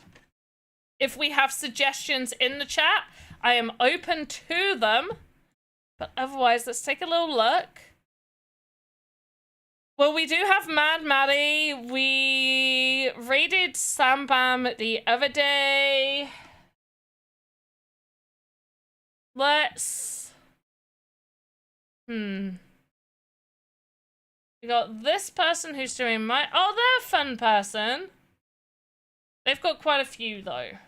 If we have suggestions in the chat, I am open to them. But otherwise, let's take a little look. Well, we do have Mad Maddie. We raided Sambam the other day. Let's... We got this person who's doing my... Oh, they're a fun person. They've got quite a few, though.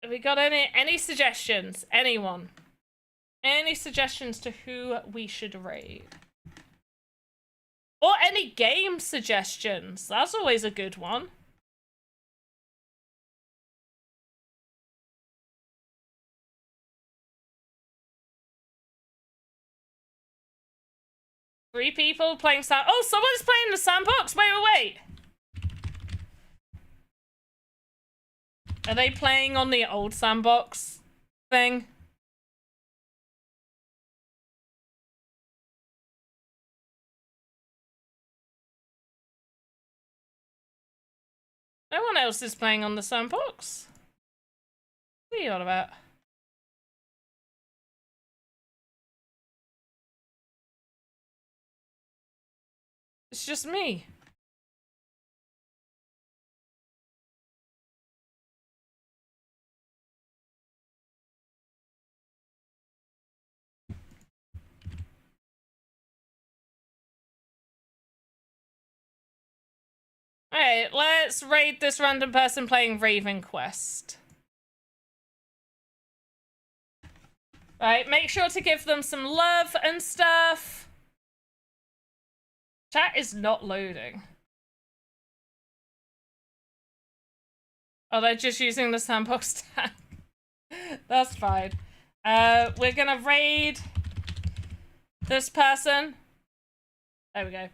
Have we got any suggestions? Anyone? Any suggestions to who we should raid? Or any game suggestions? That's always a good one. 3 people playing Oh, someone's playing the Sandbox. Wait. Are they playing on the old Sandbox thing? No one else is playing on the Sandbox. What are you on about? It's just me. Alright, let's raid this random person playing Raven Quest. Right, make sure to give them some love and stuff. Chat is not loading. Oh, they're just using the Sandbox tag. That's fine. We're gonna raid this person. There we go.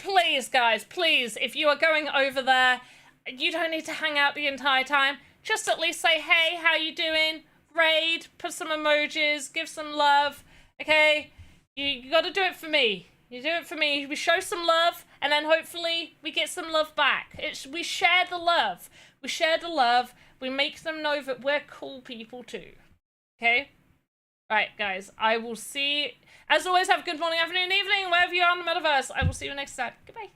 Please, guys, please, if you are going over there, you don't need to hang out the entire time. Just at least say, hey, how you doing? Raid, put some emojis, give some love, okay? You gotta do it for me. You do it for me. We show some love, and then hopefully we get some love back. We share the love. We share the love. We make them know that we're cool people too. Okay? Right, guys, I will see. As always, have a good morning, afternoon, evening, wherever you are in the metaverse. I will see you next time. Goodbye.